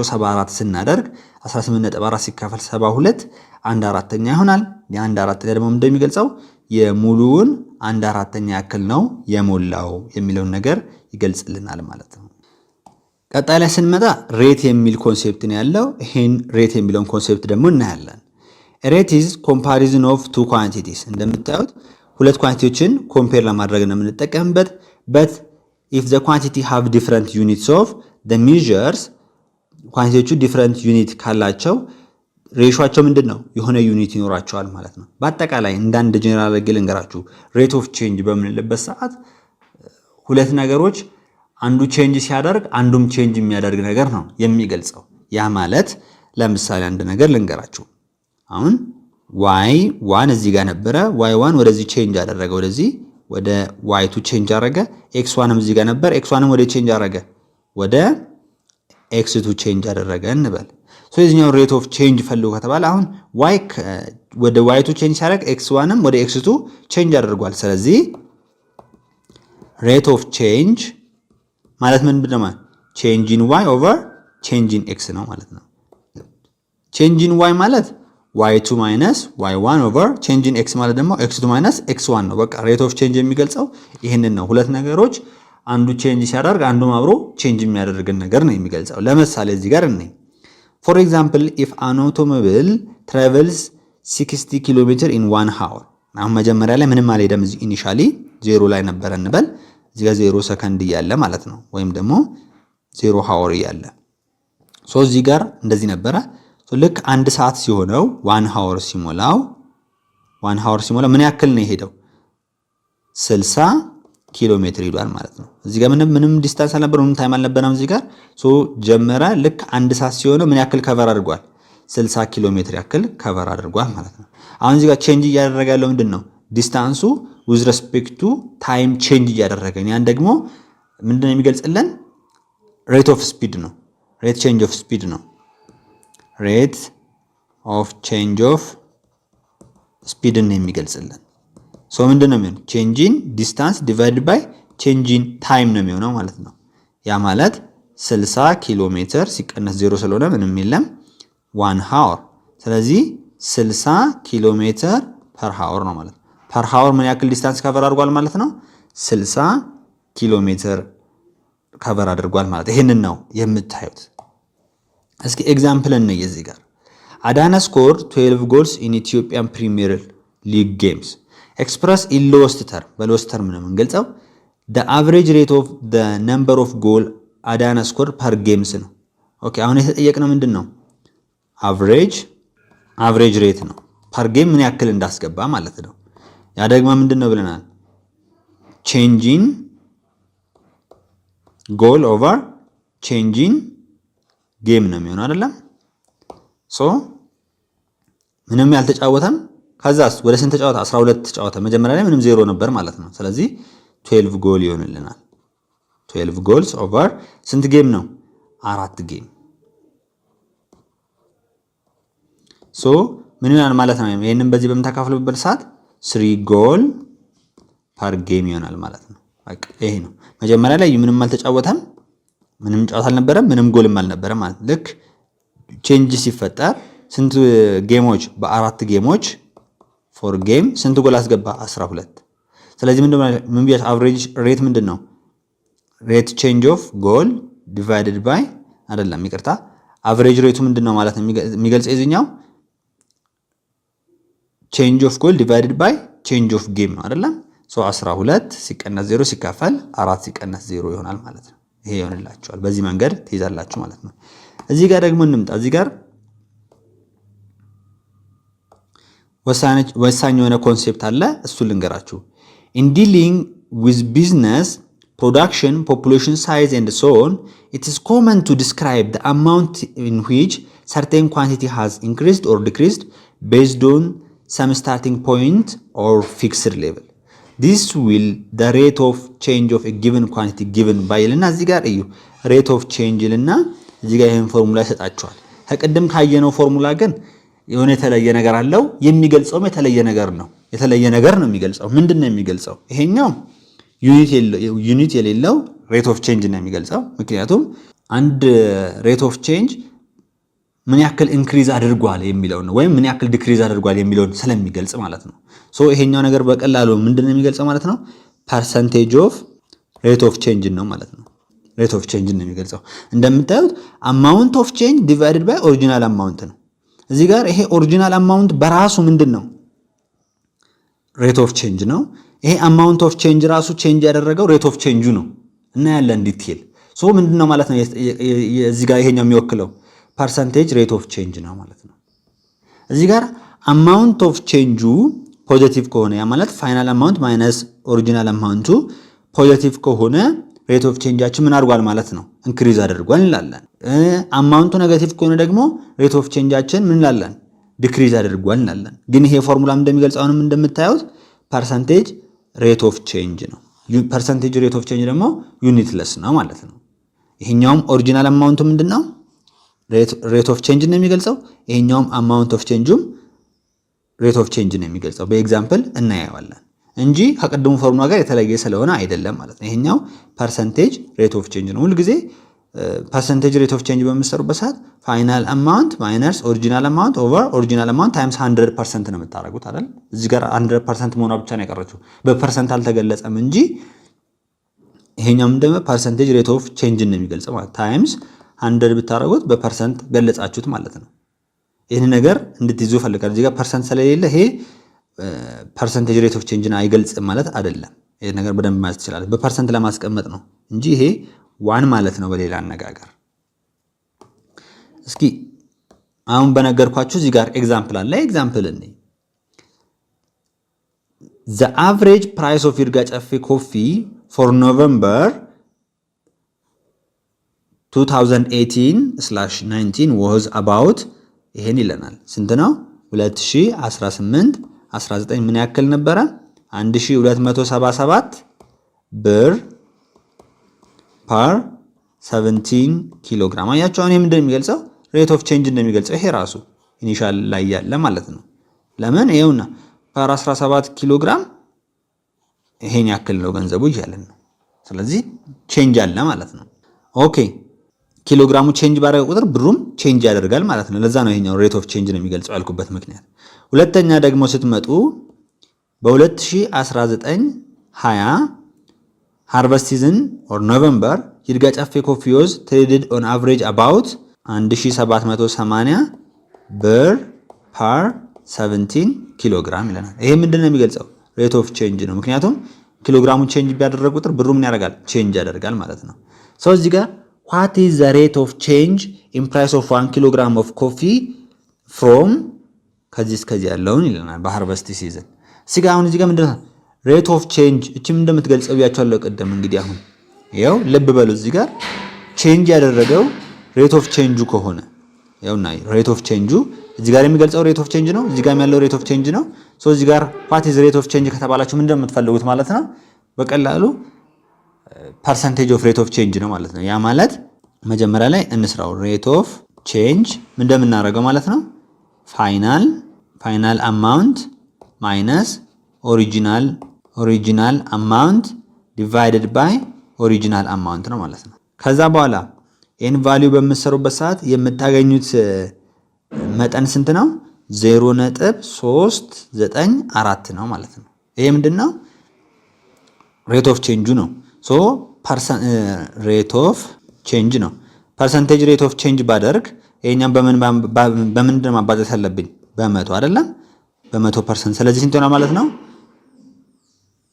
A: 74 ስናደርግ 18.4 ሲካፈል 72 1/4ኛ ይሆናል። የ1/4ኛ ደግሞ እንደሚገልጸው የሙሉውን 1/4ኛ ያክል ነው የሞላው የሚለውን ነገር ይገልጽልናል ማለት ነው። ቀጣይ ላይ ስንመጣ ሬት የሚል ኮንሴፕት ነው ያለው። ይሄን ሬት የሚለውን ኮንሴፕት ደግሞ እናያለን። ሬት ኢዝ ኮምፓሪዝን ኦፍ ቱ ኳንቲቲስ። እንደምታዩት ሁለት ኳንቲቲዎችን ኮምፔር ለማድረግ ነው የምንጠቀምበት። በት ኢፍ ዘ ኳንቲቲ ሃቭ ዲፍረንት ዩኒትስ ኦፍ ዘ ሜዠርስ፣ ኳንቲቲዎቹ ዲፍረንት ዩኒት ካላቸው ሬሾአቸው ምንድነው? የሆነ ዩኒት ይኖራቸዋል ማለት ነው። በአጠቃላይ እንዳንድ ጀነራል ግል እንገራችሁ ሬት ኦፍ ቼንጅ በምንልበት ሰዓት ሁለት ነገሮች አንዱ ቼንጅ ሲያደርግ አንዱም ቼንጅ የሚያደርግ ነገር ነው የሚገልጸው። ያ ማለት ለምሳሌ አንድ ነገር ልንገራችሁ። አሁን y1 እዚህ ጋር ነበረ። y1 ወደዚህ ቼንጅ አደረገ፣ ወደዚህ ወደ y2 ቼንጅ አደረገ። x1ም እዚህ ጋር ነበር፣ x1ም ወደ ቼንጅ አደረገ፣ ወደ x2 ቼንጅ አደረገ እንበል። የዚህኛው ሬት ኦፍ ቼንጅ ፈልጉ ከተባለ አሁን y ወደ y2 ቼንጅ ሲያደርግ x1ም ወደ x2 ቼንጅ አድርጓል። ስለዚህ ሬት ኦፍ ቼንጅ ማለት ምንድነው? ቼንጅ ኢን y ኦቨር ቼንጅ ኢን x ነው ማለት ነው። ቼንጅ ኢን y ማለት y2 ማይነስ y1 ኦቨር ቼንጅ ኢን x ማለት ደግሞ x2 ማይነስ x1 ነው። በቃ ሬት ኦፍ ቼንጅ የሚገልጸው ይሄንን ነው። ሁለት ነገሮች አንዱ ቼንጅ ሲያደርግ አንዱም አብሮ ቼንጅ የሚያደርግን ነገር ነው የሚገልጸው። ለምሳሌ እዚህ ጋር እንይ። ፎር ኤግዛምፕል ኢፍ አን አውቶሞቢል ትራቨልስ 60 ኪሎ ሜትር ኢን 1 ሃወር። አሁን መጀመሪያ ላይ ምንም አልሄደም። እዚህ ኢኒሻሊ 0 ላይ ነበር እንበል። እዚህ ጋር 0 ሰከንድ እያለ ማለት ነው፣ ወይም ደግሞ 0 ሃወር እያለ እዚህ ጋር እንደዚህ ነበረ። ልክ አንድ ሰዓት ሲሆነው 1 ሃወር ሲሞላው ምን ያክል ነው የሄደው? 60 ኪሎ ሜትር ሄዷል ማለት ነው። እዚህ ጋር ምንም ዲስታንስ አልነበረም፣ ምንም ታይም አልነበረም። እዚህ ጋር ጀመረ። ልክ አንድ ሰዓት ሲሆነው ምን ያክል ከቨር አድርጓል? 60 ኪሎ ሜትር ያክል ከቨር አድርጓል ማለት ነው። አሁን እዚህ ጋር ቼንጅ እያደረገ ያለው ምንድነው? ዲስታንሱ with respect to time ቼንጅ እያደረገ ነው። ያን ደግሞ ምንድነው የሚገልጽልን? ሬት ኦፍ ስፒድ ነው። ሬት ቼንጅ ኦፍ ስፒድ ነው። ሬት ኦፍ ቼንጅ ኦፍ ስፒድ ነው የሚገልጽልን። ምንድነው የሚሆነው? ቼንጅ ኢን ዲስታንስ ዲቫይድድ ባይ ቼንጅ ኢን ታይም ነው የሚሆነው ማለት ነው። ያ ማለት 60 ኪሎ ሜትር ሲቀነስ 0 ስለሆነ ምንም የለም 1 ሃወር። ስለዚህ 60 ኪሎ ሜትር ፐር ሃወር ነው ማለት ነው። ፐር ሃወር ምን ያክል ዲስታንስ ከቨር አድርጓል ማለት ነው? 60 ኪሎ ሜትር ከቨር አድርጓል ማለት ይሄንን ነው የምታዩት። እስኪ ኤግዛምፕል እንይ። እዚህ ጋር አዳነ ስኮር 12 ጎልስ ኢን ኢትዮጵያን ፕሪሚየር ሊግ ጌምስ ኤክስፕረስ ኢን ሎስት ተርም። በሎስት ተርም ነው የምንገልጸው። the average rate of the number of goal አዳነ ስኮር ፐር ጌምስ ነው። ኦኬ አሁን የተጠየቅነው ምንድን ነው? አቨሬጅ ሬት ነው። ፐር ጌም ምን ያክል እንዳስገባ ማለት ነው። ያ ደግሞ ምንድነው ብለናል? ቼንጂን ጎል ኦቨር ቼንጂን ጌም ነው የሚሆነው አይደለም? ሶ ምንም ያልተጫወተም ከዛስ ወደ ስንት ተጫወተ? 12 ተጫወተ። መጀመሪያ ላይ ምንም ዜሮ ነበር ማለት ነው። ስለዚህ 12 ጎል ይሆንልናል። 12 ጎልስ ኦቨር ስንት ጌም ነው? 4 ጌም። ሶ ምን ይሆናል ማለት ነው? ይሄንን በዚህ በምታካፍሉበት ሰዓት 3 ጎል ፐር ጌም ይሆናል ማለት ነው። በቃ ይሄ ነው። መጀመሪያ ላይ ምንም አልተጫወተም፣ ምንም ጨዋታ አልነበረም፣ ምንም ጎልም አልነበረም ማለት ልክ ቼንጅ ሲፈጠር ስንት ጌሞች? በ4 ጌሞች 4 ጌም ስንት ጎል አስገባ? 12። ስለዚህ ምን ቢያስ አቨሬጅ ሬት ምንድነው? ሬት ቼንጅ ኦፍ ጎል ዲቫይድድ ባይ አይደለም፣ ይቅርታ አቨሬጅ ሬቱ ምንድነው ማለት ነው የሚገልጸው የዚህኛው ቼንጅ ኦፍ ጎል ዲቫይድድ ባይ ቼንጅ ኦፍ ጌም ነው አይደለም? ሶ 12 ሲቀነስ 0 ሲካፈል 4 ሲቀነስ 0 ይሆናል ማለት ነው። ይሄ ይሆንላችኋል። በዚህ መንገድ ትይዛላችሁ ማለት ነው። እዚህ ጋር ደግሞ እንምጣ። እዚህ ጋር ወሳኝ የሆነ ኮንሴፕት አለ፣ እሱ ልንገራችሁ። in dealing with business production population size and so on, it is common to describe the amount in which certain quantity has increased or decreased based on some starting point or fixed level. This will the rate of change of a given quantity given by ልና እዚህ ጋር እዩ rate of change ልና እዚህ ጋር ይሄን ፎርሙላ ይሰጣችኋል። ከቀደም ካየነው ፎርሙላ ግን የሆነ የተለየ ነገር አለው። የሚገልጸውም የተለየ ነገር ነው። የተለየ ነገር ነው የሚገልጸው። ምንድነው የሚገልጸው? ይሄኛው ዩኒት የሌለው ሬት ኦፍ ቼንጅ ነው የሚገልጸው። ምክንያቱም አንድ ሬት ኦፍ ቼንጅ ምን ያክል ኢንክሪዝ አድርጓል የሚለው ነው፣ ወይም ምን ያክል ዲክሪዝ አድርጓል የሚለውን ስለሚገልጽ ማለት ነው። ሶ ይሄኛው ነገር በቀላሉ ምንድነው የሚገልጸው ማለት ነው? ፐርሰንቴጅ ኦፍ ሬት ኦፍ ቼንጅ ነው ማለት ነው። ሬት ኦፍ ቼንጅ ነው የሚገልጸው። እንደምታዩት አማውንት ኦፍ ቼንጅ ዲቫይድድ ባይ ኦሪጂናል አማውንት ነው። እዚህ ጋር ይሄ ኦሪጂናል አማውንት በራሱ ምንድነው? ሬት ኦፍ ቼንጅ ነው። ይሄ አማውንት ኦፍ ቼንጅ ራሱ ቼንጅ ያደረገው ሬት ኦፍ ቼንጁ ነው እና ያለን ዲቴል ሶ ምንድነው ማለት ነው? እዚህ ጋር ይሄኛው የሚወክለው ፐርሰንቴጅ ሬት ኦፍ ቼንጅ ነው ማለት ነው። እዚህ ጋር አማውንት ኦፍ ቼንጁ ፖዚቲቭ ከሆነ ያ ማለት ፋይናል አማውንት ማይነስ ኦሪጂናል አማውንቱ ፖዚቲቭ ከሆነ ሬት ኦፍ ቼንጃችን ምን አድርጓል ማለት ነው? ኢንክሪዝ አድርጓል እንላለን። አማውንቱ ኔጌቲቭ ከሆነ ደግሞ ሬት ኦፍ ቼንጃችን ምን እንላለን? ዲክሪዝ አድርጓል እንላለን። ግን ይሄ ፎርሙላ እንደሚገልጸው አሁንም እንደምታዩት ፐርሰንቴጅ ሬት ኦፍ ቼንጅ ነው። ፐርሰንቴጅ ሬት ኦፍ ቼንጅ ደግሞ ዩኒትለስ ነው ማለት ነው። ይሄኛውም ኦሪጂናል አማውንቱ ምንድነው? ሬት ኦፍ ቼንጅ ነው የሚገልጸው። ይሄኛውም አማውንት ኦፍ ቼንጁም ሬት ኦፍ ቼንጅ ነው የሚገልጸው። በኤግዛምፕል እናየዋለን እንጂ ከቀደሙ ፎርሙላ ጋር የተለየ ስለሆነ አይደለም ማለት ነው። ይሄኛው ፐርሰንቴጅ ሬት ኦፍ ቼንጅ ነው። ሁልጊዜ ፐርሰንቴጅ ሬት ኦፍ ቼንጅ በምትሰሩበት ሰዓት ፋይናል አማውንት ማይነስ ኦሪጂናል አማውንት ኦቨር ኦሪጂናል አማውንት ታይምስ 100% ነው የምታደርጉት አይደል? እዚህ ጋር 100% መሆኗ ብቻ ነው የቀረችው፣ በፐርሰንት አልተገለጸም እንጂ ይሄኛው ምንድነው ፐርሰንቴጅ ሬት ኦፍ ቼንጅ ነው የሚገልጸው ማለት ታይምስ 100 ብታደርጉት በፐርሰንት ገለጻችሁት ማለት ነው። ይሄን ነገር እንድትይዙ ፈልጋለሁ። እዚህ ጋር ፐርሰንት ስለሌለ ይሄ ፐርሰንቴጅ ሬት ኦፍ ቼንጅን አይገልጽም ማለት አይደለም። ይሄ ነገር በደንብ ማለት ይችላል። በፐርሰንት ለማስቀመጥ ነው እንጂ ይሄ ዋን ማለት ነው በሌላ አነጋገር። እስኪ አሁን በነገርኳችሁ እዚህ ጋር ኤግዛምፕል አለ። ኤግዛምፕል እንይ። the average price of ይርጋ ጨፌ coffee for November 2018/19 was about ይሄን ይለናል። ስንት ነው? 2018 19 ምን ያክል ነበረ? 1277 ብር ፐር 17 ኪሎ ግራም። አያችሁ አሁን ይሄ ምንድነው የሚገልጸው? ሬት ኦፍ ቼንጅ እንደሚገልጸው ይሄ ራሱ ኢኒሻል ላይ ያለ ማለት ነው። ለምን ይሄውና ፐር 17 ኪሎ ግራም ይሄን ያክል ነው ገንዘቡ እያለን ነው። ስለዚህ ቼንጅ አለ ማለት ነው። ኦኬ ኪሎ ግራሙ ቼንጅ ባደረገ ቁጥር ብሩም ቼንጅ ያደርጋል ማለት ነው። ለዛ ነው ይሄኛው ሬት ኦፍ ቼንጅ ነው የሚገልጸው ያልኩበት ምክንያት። ሁለተኛ ደግሞ ስትመጡ በ2019/20 ሃርቨስት ሲዝን ኦር ኖቬምበር ይርጋ ጨፌ ኮፊ ዋዝ ትሬድድ ኦን አቨሬጅ አባውት 1780 ብር ፐር 17 ኪሎ ግራም ይለናል። ይሄ ምንድነው የሚገልጸው? ሬት ኦፍ ቼንጅ ነው። ምክንያቱም ኪሎ ግራሙ ቼንጅ ቢያደርግ ቁጥር ብሩ ምን ያደርጋል? ቼንጅ ያደርጋል ማለት ነው። ሶ እዚህ ጋር what is the rate of change in price of 1 kilogram of coffee from ከዚህ እስከዚህ ያለውን ይለናል በሃርቨስት ሲዝን። እዚህ ጋር አሁን እዚህ ጋር ምንድነው ሬት ኦፍ ቼንጅ እቺም እንደምትገልጸው ያቻለው ቀደም እንግዲህ አሁን ይሄው ልብ በሉ እዚህ ጋር ቼንጅ ያደረገው ሬት ኦፍ ቼንጁ ከሆነ ይኸውና ሬት ኦፍ ቼንጁ እዚህ ጋር የሚገልጸው ሬት ኦፍ ቼንጅ ነው፣ እዚህ ጋር ያለው ሬት ኦፍ ቼንጅ ነው። ሶ እዚህ ጋር what is rate of change ከተባላችሁ ምንድነው የምትፈልጉት ማለት ነው? በቀላሉ percentage of rate of change ነው ማለት ነው። ያ ማለት መጀመሪያ ላይ እንስራው rate of change ምን እንደምናደርገው ማለት ነው final amount minus original amount divided by original amount ነው ማለት ነው። ከዛ በኋላ ይሄን ቫልዩ በምትሰሩበት ሰዓት የምታገኙት መጠን ስንት ነው? 0.394 ነው ማለት ነው። ይሄ ምንድነው? ሬት ኦፍ ቼንጁ ነው። ሶ ሬት ኦፍ ቼንጅ ነው። ፐርሰንቴጅ ሬት ኦፍ ቼንጅ ባደርግ ይሄኛም በምንድነው ማባዛት ያለብኝ? በመቶ አይደለም? በ100%። ስለዚህ ስንት ይሆናል ማለት ነው?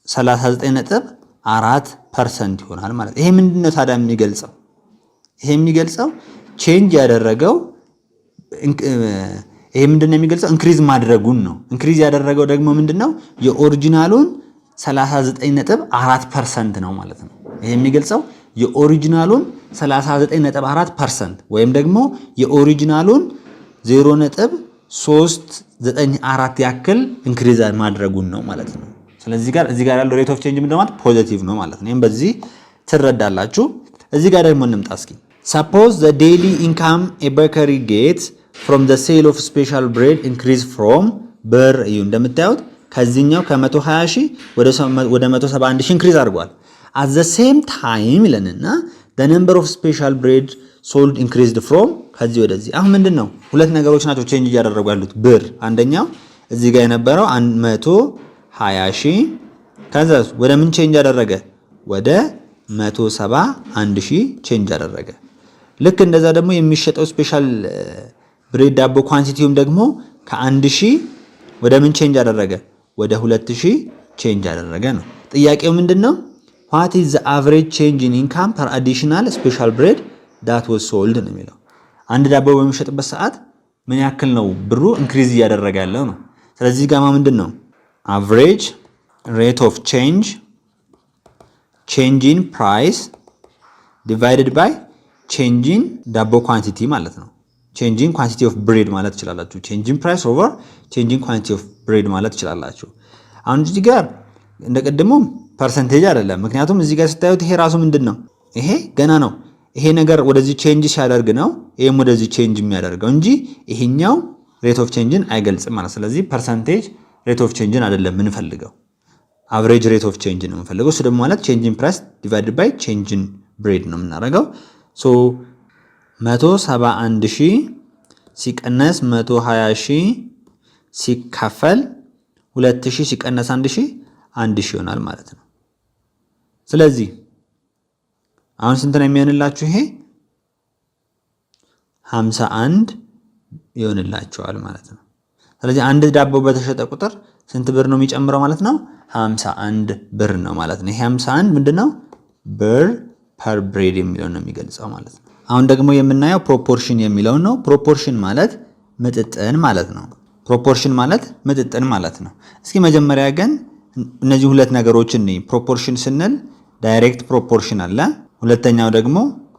A: 39.4% ይሆናል ማለት። ይሄ ምንድነው ታዲያ የሚገልጸው? ይሄ የሚገልጸው ቼንጅ ያደረገው ይሄ ምንድነው የሚገልጸው? ኢንክሪዝ ማድረጉን ነው። ኢንክሪዝ ያደረገው ደግሞ ምንድነው? የኦሪጂናሉን 39.4% ነው ማለት ነው። ይሄ የሚገልጸው የኦሪጂናሉን 39.4% ወይም ደግሞ የኦሪጂናሉን 0.394 ያክል ኢንክሪዝ ማድረጉን ነው ማለት ነው። ስለዚህ እዚህ ጋር ያለው ሬት ኦፍ ቼንጅ ምንድነው ማለት ፖዚቲቭ ነው ማለት ነው። ይሄን በዚህ ትረዳላችሁ። እዚህ ጋር ደግሞ እንምጣ እስኪ። suppose the daily income a bakery gets from the sale of special bread increase from ብር እዩ እንደምታዩት ከዚህኛው ከ120 ሺህ ወደ 171 ሺህ ኢንክሪዝ አድርጓል። at the same time ይለንና the number of special bread sold increased from ከዚህ ወደዚህ። አሁን ምንድነው ሁለት ነገሮች ናቸው ቼንጅ እያደረጉ ያሉት ብር። አንደኛው እዚህ ጋር የነበረው 120 ሺህ ከዛ ወደ ምን ቼንጅ አደረገ? ወደ 171 ሺህ ቼንጅ አደረገ። ልክ እንደዛ ደግሞ የሚሸጠው ስፔሻል ብሬድ ዳቦ ኳንቲቲውም ደግሞ ከ1000 ወደ ምን ቼንጅ አደረገ? ወደ 2000 ቼንጅ አደረገ ነው። ጥያቄው ምንድነው? what is the average change in income per additional special bread that was sold ነው የሚለው። አንድ ዳቦ በሚሸጥበት ሰዓት ምን ያክል ነው ብሩ ኢንክሪዝ እያደረገ ያለው ነው። ስለዚህ ጋማ ምንድነው? average rate of change in price divided by change in ዳቦ ኳንቲቲ ማለት ነው። change in quantity of bread ማለት ትችላላችሁ። change in price over change in quantity of bread ማለት ትችላላችሁ። አሁን እዚህ ጋር እንደቀደሙ ፐርሰንቴጅ አይደለም። ምክንያቱም እዚህ ጋር ስታዩት ይሄ ራሱ ምንድነው? ይሄ ገና ነው። ይሄ ነገር ወደዚህ ቼንጅ ሲያደርግ ነው ይሄም ወደዚህ ቼንጅ የሚያደርገው እንጂ ይሄኛው ሬት ኦፍ ቼንጅን አይገልጽም ማለት። ስለዚህ ፐርሰንቴጅ ሬት ኦፍ ቼንጅን አይደለም የምንፈልገው፣ አቨሬጅ ሬት ኦፍ ቼንጅ ነው የምንፈልገው። እሱ ደግሞ ማለት ቼንጅ ኢን ፕራይስ ዲቫይድድ ባይ ቼንጅ ኢን ብሬድ ነው የምናደርገው። ሶ 171,000 ሲቀነስ 120,000 ሲካፈል 2,000 ሲቀነስ 1,000 ይሆናል ማለት ነው። ስለዚህ አሁን ስንት ነው የሚሆንላችሁ? ይሄ 51 ይሆንላችኋል ማለት ነው። ስለዚህ አንድ ዳቦ በተሸጠ ቁጥር ስንት ብር ነው የሚጨምረው ማለት ነው? 51 ብር ነው ማለት ነው። ይሄ 51 ምንድነው? ብር ፐር ብሬድ የሚለው ነው የሚገልጸው ማለት ነው። አሁን ደግሞ የምናየው ፕሮፖርሽን የሚለው ነው። ፕሮፖርሽን ማለት ምጥጥን ማለት ነው። ፕሮፖርሽን ማለት ምጥጥን ማለት ነው። እስኪ መጀመሪያ ግን እነዚህ ሁለት ነገሮችን ነው። ፕሮፖርሽን ስንል ዳይሬክት ፕሮፖርሽን አለ፣ ሁለተኛው ደግሞ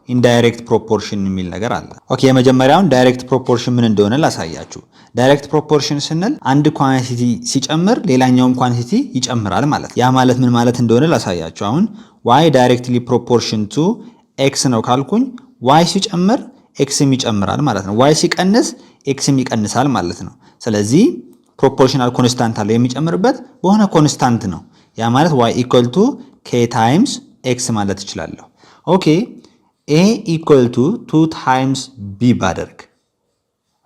A: ኢንዳይሬክት ፕሮፖርሽን የሚል ነገር አለ። ኦኬ የመጀመሪያውን ዳይሬክት ፕሮፖርሽን ምን እንደሆነ ላሳያችሁ። ዳይሬክት ፕሮፖርሽን ስንል አንድ ኳንቲቲ ሲጨምር ሌላኛውም ኳንቲቲ ይጨምራል ማለት ነው። ያ ማለት ምን ማለት እንደሆነ ላሳያችሁ። አሁን y directly proportion to x ነው ካልኩኝ y ሲጨምር xም ይጨምራል ማለት ነው። y ሲቀንስ xም ይቀንሳል ማለት ነው። ስለዚህ ፕሮፖርሽናል ኮንስታንት አለ የሚጨምርበት በሆነ ኮንስታንት ነው። ያ ማለት y equal to k times x ማለት እችላለሁ። ኦኬ a equal to 2 times b ባደርግ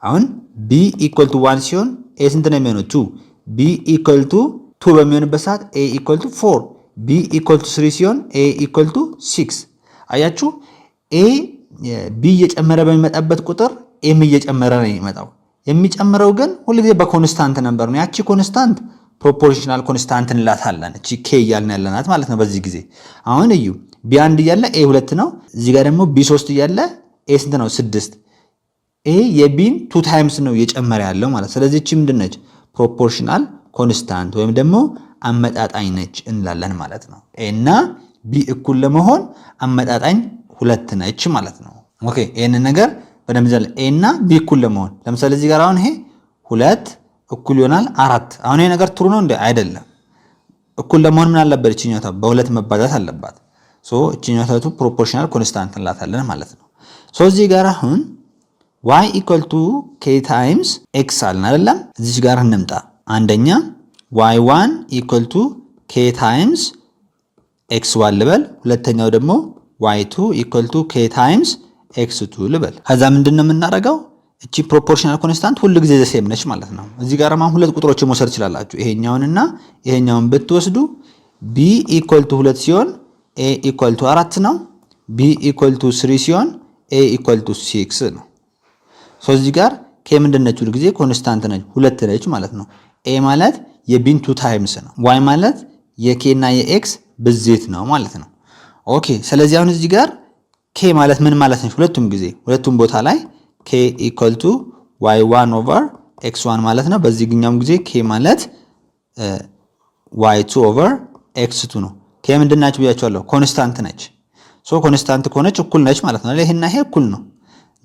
A: አሁን b equal to 1 ሲሆን a ስንት ነው የሚሆነው? 2 b equal to 2 በሚሆንበት ሰዓት a equal to 4 b equal to 3 ሲሆን a equal to 6 አያችሁ። a b እየጨመረ በሚመጣበት ቁጥር m እየጨመረ ነው የሚመጣው። የሚጨምረው ግን ሁሉ ጊዜ በኮንስታንት ነበር ነው። ያቺ ኮንስታንት ፕሮፖርሽናል ኮንስታንት እንላታለን። እቺ k እያልን ያለናት ማለት ነው። በዚህ ጊዜ አሁን እዩ b1 እያለ a2 ነው። እዚህ ጋር ደግሞ b3 እያለ a ስንት ነው? 6 ኤ የቢን 2 ታይምስ ነው እየጨመረ ያለው ማለት። ስለዚህ እቺ ምንድነች? ፕሮፖርሽናል ኮንስታንት ወይም ደግሞ አመጣጣኝ ነች እንላለን ማለት ነው። ኤ እና ቢ እኩል ለመሆን አመጣጣኝ 2 ነች ማለት ነው። ኦኬ ይሄንን ነገር በደንብ ዘለ ኤ እና ቢ እኩል ለመሆን ለምሳሌ እዚህ ጋር አሁን ይሄ 2 እኩል ይሆናል 4። አሁን ይሄ ነገር ትሩ ነው እንዴ? አይደለም። እኩል ለመሆን ምን አለበት? እቺኛው በሁለት መባዛት አለባት። ሶ እቺኛው ፕሮፖርሽናል ኮንስታንት እንላታለን ማለት ነው። ሶ እዚህ ጋር አሁን y equal to k times x አለን አይደለም? እዚህ ጋር እንምጣ። አንደኛ y1 equal to k times x1 ልበል። ሁለተኛው ደግሞ y2 equal to k times x2 ልበል። ከዛ ምንድነው የምናደርገው? እቺ ፕሮፖርሽናል ኮንስታንት ሁሉ ጊዜ ዘሴም ነች ማለት ነው። እዚህ ጋር ማን ሁለት ቁጥሮችን መውሰድ ትችላላችሁ። ይሄኛውንና ይሄኛውን ብትወስዱ b equal to 2 ሲሆን a equal to 4 ነው። b equal to 3 ሲሆን a equal to 6 ነው። ሶ እዚህ ጋር k ምንድነች? ሁሉ ጊዜ ኮንስታንት ነች፣ 2 ነች ማለት ነው። a ማለት የቢን 2 ታይምስ ነው። y ማለት የk እና የx ብዜት ነው ማለት ነው። ኦኬ ስለዚህ አሁን እዚህ ጋር k ማለት ምን ማለት ነች? ሁለቱም ጊዜ ሁለቱም ቦታ ላይ k equal to y1 over x1 ማለት ነው። በዚህኛውም ጊዜ k ማለት y2 over x2 ነው። k ምንድናችሁ ብያችኋለሁ? ኮንስታንት ነች። ሶ ኮንስታንት ከሆነች እኩል ነች ማለት ነው። ይሄና ይሄ እኩል ነው።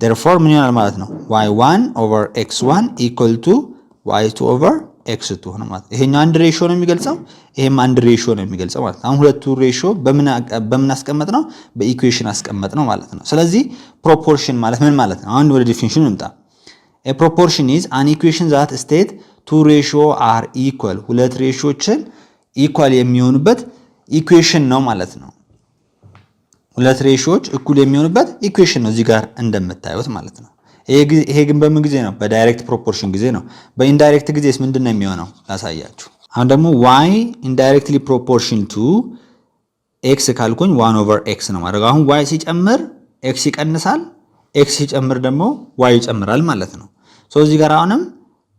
A: therefore ምን ይሆናል ማለት ነው? y1 over x1 equal to y2 over x2 ነው ማለት ነው። ይሄኛው አንድ ሬሽዮ ነው የሚገልጸው፣ ይሄም አንድ ሬሽዮ ነው የሚገልጸው ማለት ነው። አሁን ሁለቱ ሬሽዮ በምን አስቀመጥ ነው? በኢኩዌሽን አስቀመጥ ነው ማለት ነው። ስለዚህ ፕሮፖርሽን ማለት ምን ማለት ነው? አሁን ወደ ዲፊኒሽኑ እንምጣ። a proportion is an equation that state two ratio are equal ሁለት ሬሽዮችን ኢኳል የሚሆኑበት ኢኩዌሽን ነው ማለት ነው። ሁለት ሬሽዮች እኩል የሚሆኑበት ኢኩዌሽን ነው እዚህ ጋር እንደምታዩት ማለት ነው። ይሄ ግን በምን ጊዜ ነው? በዳይሬክት ፕሮፖርሽን ጊዜ ነው። በኢንዳይሬክት ጊዜስ ምንድነው የሚሆነው? ላሳያችሁ። አሁን ደግሞ y indirectly proportion to x ካልኩኝ 1 over x ነው ማለት ነው። አሁን y ሲጨምር x ይቀንሳል፣ x ሲጨምር ደግሞ y ይጨምራል ማለት ነው። ሶ እዚህ ጋር አሁንም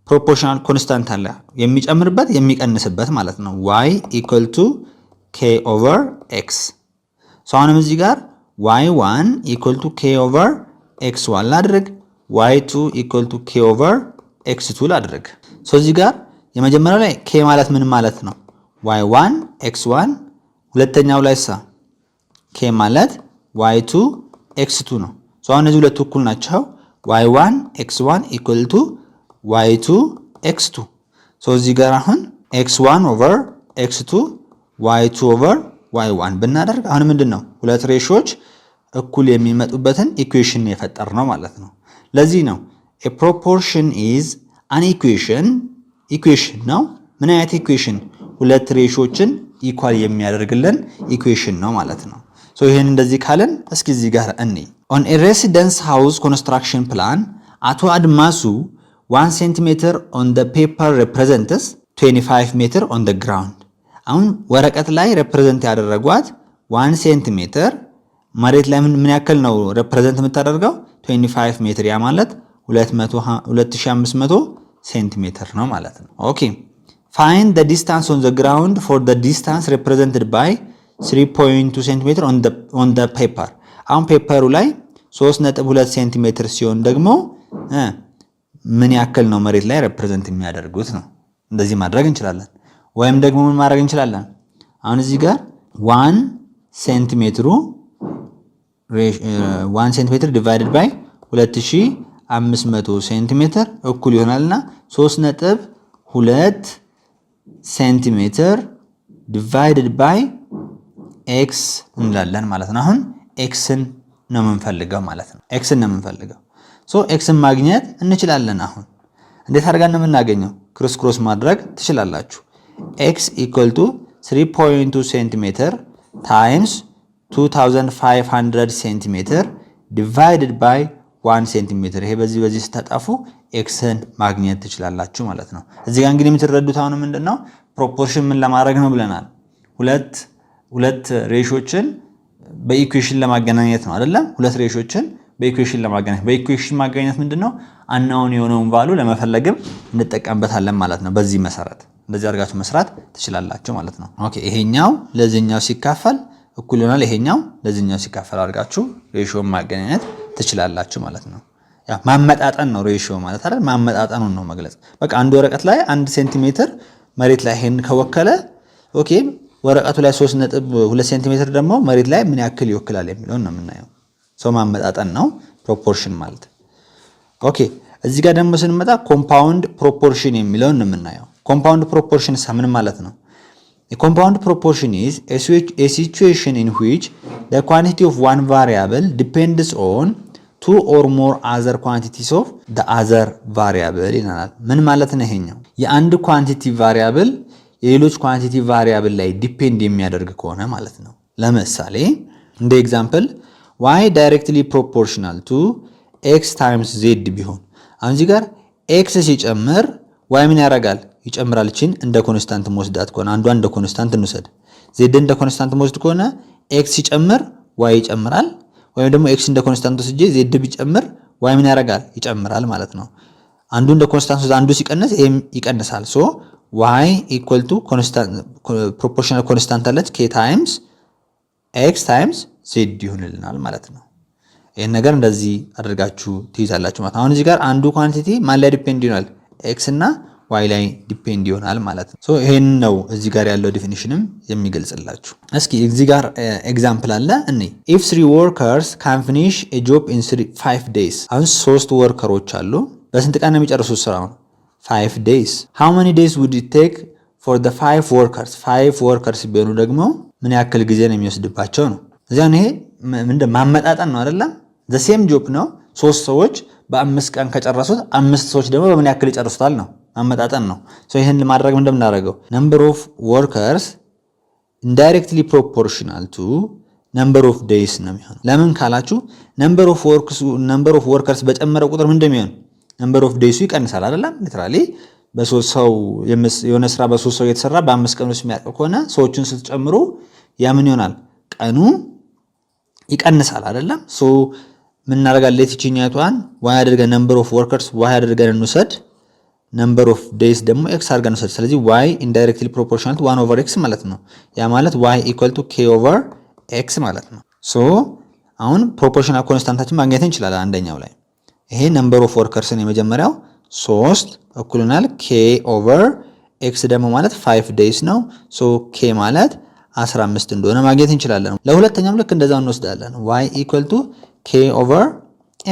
A: ፕሮፖርሽናል ኮንስታንት አለ የሚጨምርበት የሚቀንስበት ማለት ነው። y equal to k over x። ሶ አሁንም እዚህ ጋር y1 equal to k over x1 ላድርግ፣ y2 equal to k over x2 ላድርግ። ሶ እዚህ ጋር የመጀመሪያው ላይ k ማለት ምን ማለት ነው? y1 x1። ሁለተኛው ላይ k ማለት y2 x2 ነው። ሶ አሁን እነዚህ ሁለቱ እኩል ናቸው። y1 x1 equal to y2 x2። ሶ እዚህ ጋር አሁን x1 over x2 y2 over y1 ብናደርግ አሁን ምንድነው? ሁለት ሬሾች እኩል የሚመጡበትን ኢኩዌሽን የፈጠር ነው ማለት ነው። ለዚህ ነው a proportion is an ኢኩዌሽን ነው። ምን አይነት ኢኩዌሽን? ሁለት ሬሾችን ኢኳል የሚያደርግልን ኢኩዌሽን ነው ማለት ነው። ሶ ይሄን እንደዚህ ካለን እስኪ እዚህ ጋር እንይ። on a residence house construction plan አቶ አድማሱ 1 centimeter on the paper represents 25 meter on the ground። አሁን ወረቀት ላይ ሪፕሬዘንት ያደረጓት 1 ሴንቲሜትር መሬት ላይ ምን ያክል ነው ሪፕሬዘንት የምታደርገው? 25 ሜትር፣ ያ ማለት 2500 ሴንቲሜትር ነው ማለት ነው። ኦኬ find the distance on the ground for the distance represented by 3.2 cm on the paper። አሁን ፔፐሩ ላይ 3.2 ሴንቲሜትር ሲሆን ደግሞ ምን ያክል ነው መሬት ላይ ሪፕሬዘንት የሚያደርጉት ነው። እንደዚህ ማድረግ እንችላለን። ወይም ደግሞ ምን ማድረግ እንችላለን? አሁን እዚህ ጋር 1 ሴንቲሜትሩ 1 ሴንቲሜትር ዲቫይድድ ባይ 2500 ሴንቲሜትር እኩል ይሆናልና 3.2 ሴንቲሜትር ዲቫይድድ ባይ ኤክስ እንላለን ማለት ነው። አሁን ኤክስን ነው የምንፈልገው ማለት ነው። ኤክስን ነው የምንፈልገው። ሶ ኤክስን ማግኘት እንችላለን። አሁን እንዴት አድርገን ነው የምናገኘው? ክሮስ ክሮስ ማድረግ ትችላላችሁ። x equal to 3.2 centimeter times 2500 centimeter divided by 1 centimeter። ይሄ በዚህ ስታጣፉ ኤክስን ማግኘት ትችላላችሁ ማለት ነው። እዚህ ጋር እንግዲህ የምትረዱት አሁን ምንድነው ፕሮፖርሽን ምን ለማድረግ ነው ብለናል? ሁለት ሬሾችን በኢኩዌሽን ለማገናኘት ነው አይደለም? ሁለት ሬሾችን በኢኩዌሽን ለማገናኘት። በኢኩዌሽን ማገናኘት ምንድነው? አናውን የሆነውን ቫልዩ ለመፈለግም እንጠቀምበታለን ማለት ነው። በዚህ መሰረት እንደዚህ አድርጋችሁ መስራት ትችላላችሁ ማለት ነው። ኦኬ ይሄኛው ለዚህኛው ሲካፈል እኩል ይሆናል። ይሄኛው ለዚህኛው ሲካፈል አድርጋችሁ ሬሾን ማገናኘት ትችላላችሁ ማለት ነው። ያ ማመጣጠን ነው ሬሽዮ ማለት አይደል? ማመጣጠኑን ነው መግለጽ። በቃ አንድ ወረቀት ላይ 1 ሴንቲሜትር መሬት ላይ ይሄን ከወከለ ኦኬ ወረቀቱ ላይ 3.2 ሴንቲሜትር ደግሞ መሬት ላይ ምን ያክል ይወክላል የሚለውን ነው የምናየው። ሰው ማመጣጠን ነው ፕሮፖርሽን ማለት። ኦኬ እዚህ ጋር ደግሞ ስንመጣ ኮምፓውንድ ፕሮፖርሽን የሚለውን ነው የምናየው። ኮምፓውንድ ፕሮፖርሽን ምን ማለት ነው? A compound proportion is a situation in which the quantity of one variable depends on two or more other quantities of the other variable ይላል። ምን ማለት ነው ይሄኛው? የአንድ ኳንቲቲ ቫሪያብል የሌሎች ኳንቲቲ ቫሪያብል ላይ ዲፔንድ የሚያደርግ ከሆነ ማለት ነው። ለምሳሌ እንደ ኤግዛምፕል y directly proportional to x times z ቢሆን አሁን እዚህ ጋር x ሲጨምር y ምን ያደርጋል? ይጨምራል። እቺን እንደ ኮንስታንት መወስዳት ከሆነ አንዷን እንደ ኮንስታንት እንውሰድ። z እንደ ኮንስታንት መወስድ ከሆነ x ሲጨምር y ይጨምራል፣ ወይም ደግሞ x እንደ ኮንስታንት ወስጄ z ቢጨምር y ምን ያደርጋል? ይጨምራል ማለት ነው። አንዱ እንደ ኮንስታንት አንዱ ሲቀነስ ይሄም ይቀንሳል። ሶ y equal to constant proportional constant አለች k times x times z ይሆንልናል ማለት ነው። ይሄን ነገር እንደዚህ አድርጋችሁ ትይዛላችሁ ማለት ነው። አሁን እዚህ ጋር አንዱ ኳንቲቲ ማን ላይ ዲፔንድ ይሆናል? x እና y ላይ ዲፔንድ ይሆናል ማለት ነው። ሶ ይሄን ነው እዚህ ጋር ያለው ዲፊኒሽንም የሚገልጽላችሁ። እስኪ እዚህ ጋር ኤግዛምፕል አለ እኔ if 3 workers can finish a job in 5 days አሁን 3 ወርከሮች አሉ። በስንት ቀን ነው የሚጨርሱት ስራውን? 5 days. How many days would it take for the 5 workers? 5 workers ቢሆኑ ደግሞ ምን ያክል ጊዜ ነው የሚወስድባቸው ነው። እዚያን ይሄ ምንድነው ማመጣጠን ነው አይደለም? the same job ነው። 3 ሰዎች በ5 ቀን ከጨረሱት 5 ሰዎች ደግሞ በምን ያክል ይጨርሱታል ነው ማመጣጠን ነው። ሶ ይሄን ለማድረግ ምን እንደምናደርገው number of workers indirectly proportional to number of days ነው የሚሆነው። ለምን ካላችሁ number of workers በጨመረ ቁጥር ምን እንደሚሆን number of days ይቀንሳል አይደለም? ሊትራሊ በ3 ሰው የሆነ ስራ በ3 ሰው የተሰራ በ5 ቀን ውስጥ የሚያልቅ ከሆነ ሰዎችን ስትጨምሩ ያ ምን ይሆናል? ቀኑ ይቀንሳል አይደለም? ሶ ምን እናደርጋለን? ለቲቺኛቷን y አድርገን number of workers y አድርገን እንውሰድ፣ number of days ደግሞ x አድርገን እንውሰድ። ስለዚህ y indirectly proportional to 1 over x ማለት ነው። ያ ማለት y equal to k over x ማለት ነው። ሶ አሁን ፕሮፖርሽናል ኮንስታንታችን ማግኘት እንችላለን አንደኛው ላይ። ይሄ number of workers ነው የመጀመሪያው 3 እኩልናል k over x ደግሞ ማለት 5 days ነው። ሶ k ማለት 15 እንደሆነ ማግኘት እንችላለን። ለሁለተኛም ልክ እንደዛው እንወስዳለን። y equal to k over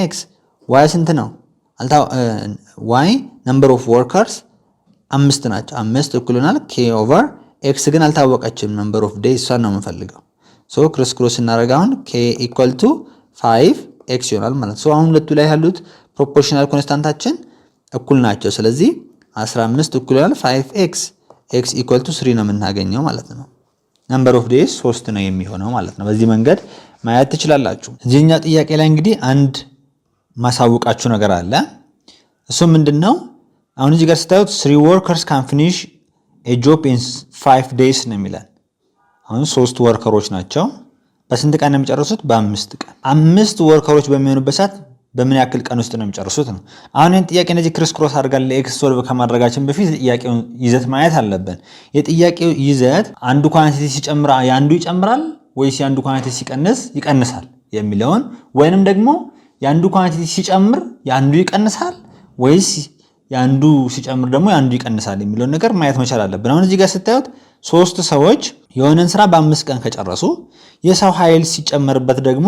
A: x y ስንት ነው? y number of workers 5 ናቸው። 5 እኩልናል k over x ግን አልታወቀችም number of days እሷን ነው የምንፈልገው። ሶ ክሮስ ክሮስ እናደርጋውን k equal to 5x ይሆናል ማለት ነው። አሁን ሁለቱ ላይ ያሉት ፕሮፖርሽናል ኮንስታንታችን እኩል ናቸው። ስለዚህ 15 እኩልናል 5x x equal to 3 ነው የምናገኘው ማለት ነው። number of days 3 ነው የሚሆነው ማለት ነው። በዚህ መንገድ ማየት ትችላላችሁ። እዚህኛው ጥያቄ ላይ እንግዲህ አንድ ማሳወቃችሁ ነገር አለ። እሱ ምንድነው? አሁን እዚህ ጋር ስታዩት 3 workers can finish a job in 5 days ነው የሚለን። አሁን 3 ወርከሮች ናቸው። በስንት ቀን ነው የሚጨርሱት? በ5 ቀን። 5 ወርከሮች በሚሆኑበት ሰዓት በምን ያክል ቀን ውስጥ ነው የሚጨርሱት ነው። አሁን ይሄን ጥያቄ እንደዚህ ክሮስ ክሮስ አድርገን ለኤክስ ሶልቭ ከማድረጋችን በፊት ጥያቄውን ይዘት ማየት አለብን። የጥያቄው ይዘት አንዱ ኳንቲቲ ሲጨምር ያንዱ ይጨምራል ወይስ ያንዱ ኳንቲቲ ሲቀንስ ይቀንሳል የሚለውን ወይንም ደግሞ ያንዱ ኳንቲቲ ሲጨምር ያንዱ ይቀንሳል ወይስ ያንዱ ሲጨምር ደግሞ ያንዱ ይቀንሳል የሚለውን ነገር ማየት መቻል አለብን። አሁን እዚህ ጋር ስታዩት 3 ሰዎች የሆነን ስራ በ5 ቀን ከጨረሱ የሰው ኃይል ሲጨመርበት ደግሞ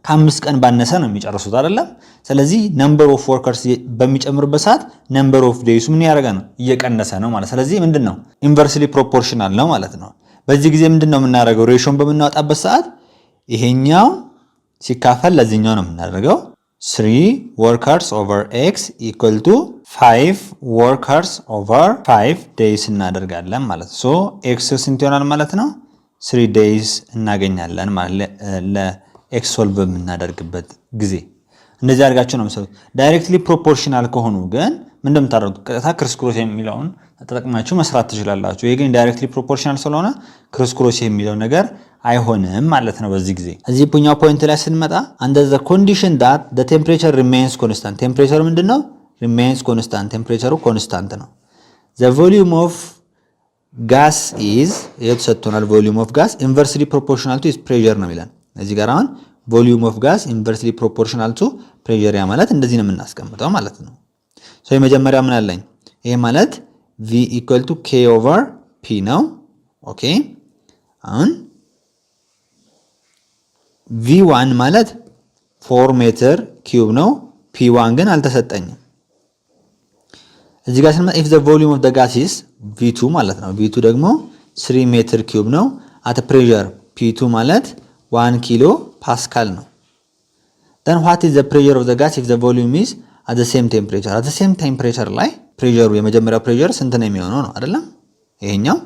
A: ከ5 ቀን ባነሰ ነው የሚጨርሱት አይደለም? ስለዚህ number of workers በሚጨምርበት ሰዓት number of days ምን ያደርጋ ነው? እየቀነሰ ነው ማለት። ስለዚህ ምንድነው? inversely proportional ነው ማለት ነው። በዚህ ጊዜ ምንድነው የምናደርገው? ሬሽዮን በምናወጣበት ሰዓት ይሄኛው ሲካፈል ለዚህኛው ነው የምናደርገው። 3 workers over x equal to 5 workers over 5 days እናደርጋለን ማለት ነው። ሶ x ስንት ይሆናል ማለት ነው? 3 days እናገኛለን ማለት ለኤክስ ሶልቭ በምናደርግበት ጊዜ እንደዚህ አድርጋችሁ ነው የምትሰሩት። ዳይሬክትሊ ፕሮፖርሽናል ከሆኑ ግን ምን እንደምታደርጉት ቀጥታ ክሮስ ክሮስ የሚለውን ተጠቅማችሁ መስራት ትችላላችሁ። ይሄ ግን ዳይሬክትሊ ፕሮፖርሽናል ስለሆነ ክሮስ ክሮስ የሚለው ነገር አይሆንም ማለት ነው። በዚህ ጊዜ እዚህ ፑኛው ፖይንት ላይ ስንመጣ under the condition that the temperature remains constant ቴምፕሬቸሩ ምንድነው? remains constant ቴምፕሬቸሩ ኮንስታንት ነው። the volume of gas is የተሰጥቶናል volume of gas inversely proportional to its pressure ነው የሚለን። እዚህ ጋር አሁን volume of gas inversely proportional to ፕሬሸር ያ ማለት እንደዚህ ነው የምናስቀምጠው ማለት ነው። ሶ የመጀመሪያው ምን አለኝ? ይሄ ማለት V equal to K over P ነው። ኦኬ አሁን V1 ማለት 4 ሜትር ኪዩብ ነው። P1 ግን አልተሰጠኝም። እዚህ ጋር ስንመጣ if the volume of the gas is V2 ማለት ነው። V2 ደግሞ 3 ሜትር ኪዩብ ነው። at pressure P2 ማለት 1 ኪሎ ፓስካል ነው። then what is the pressure of the gas if the volume is at the same temperature? at the same temperature ላይ ፕሬሸሩ የመጀመሪያው ፕሬሸር ስንት ነው የሚሆነው ነው አይደለም ይሄኛው።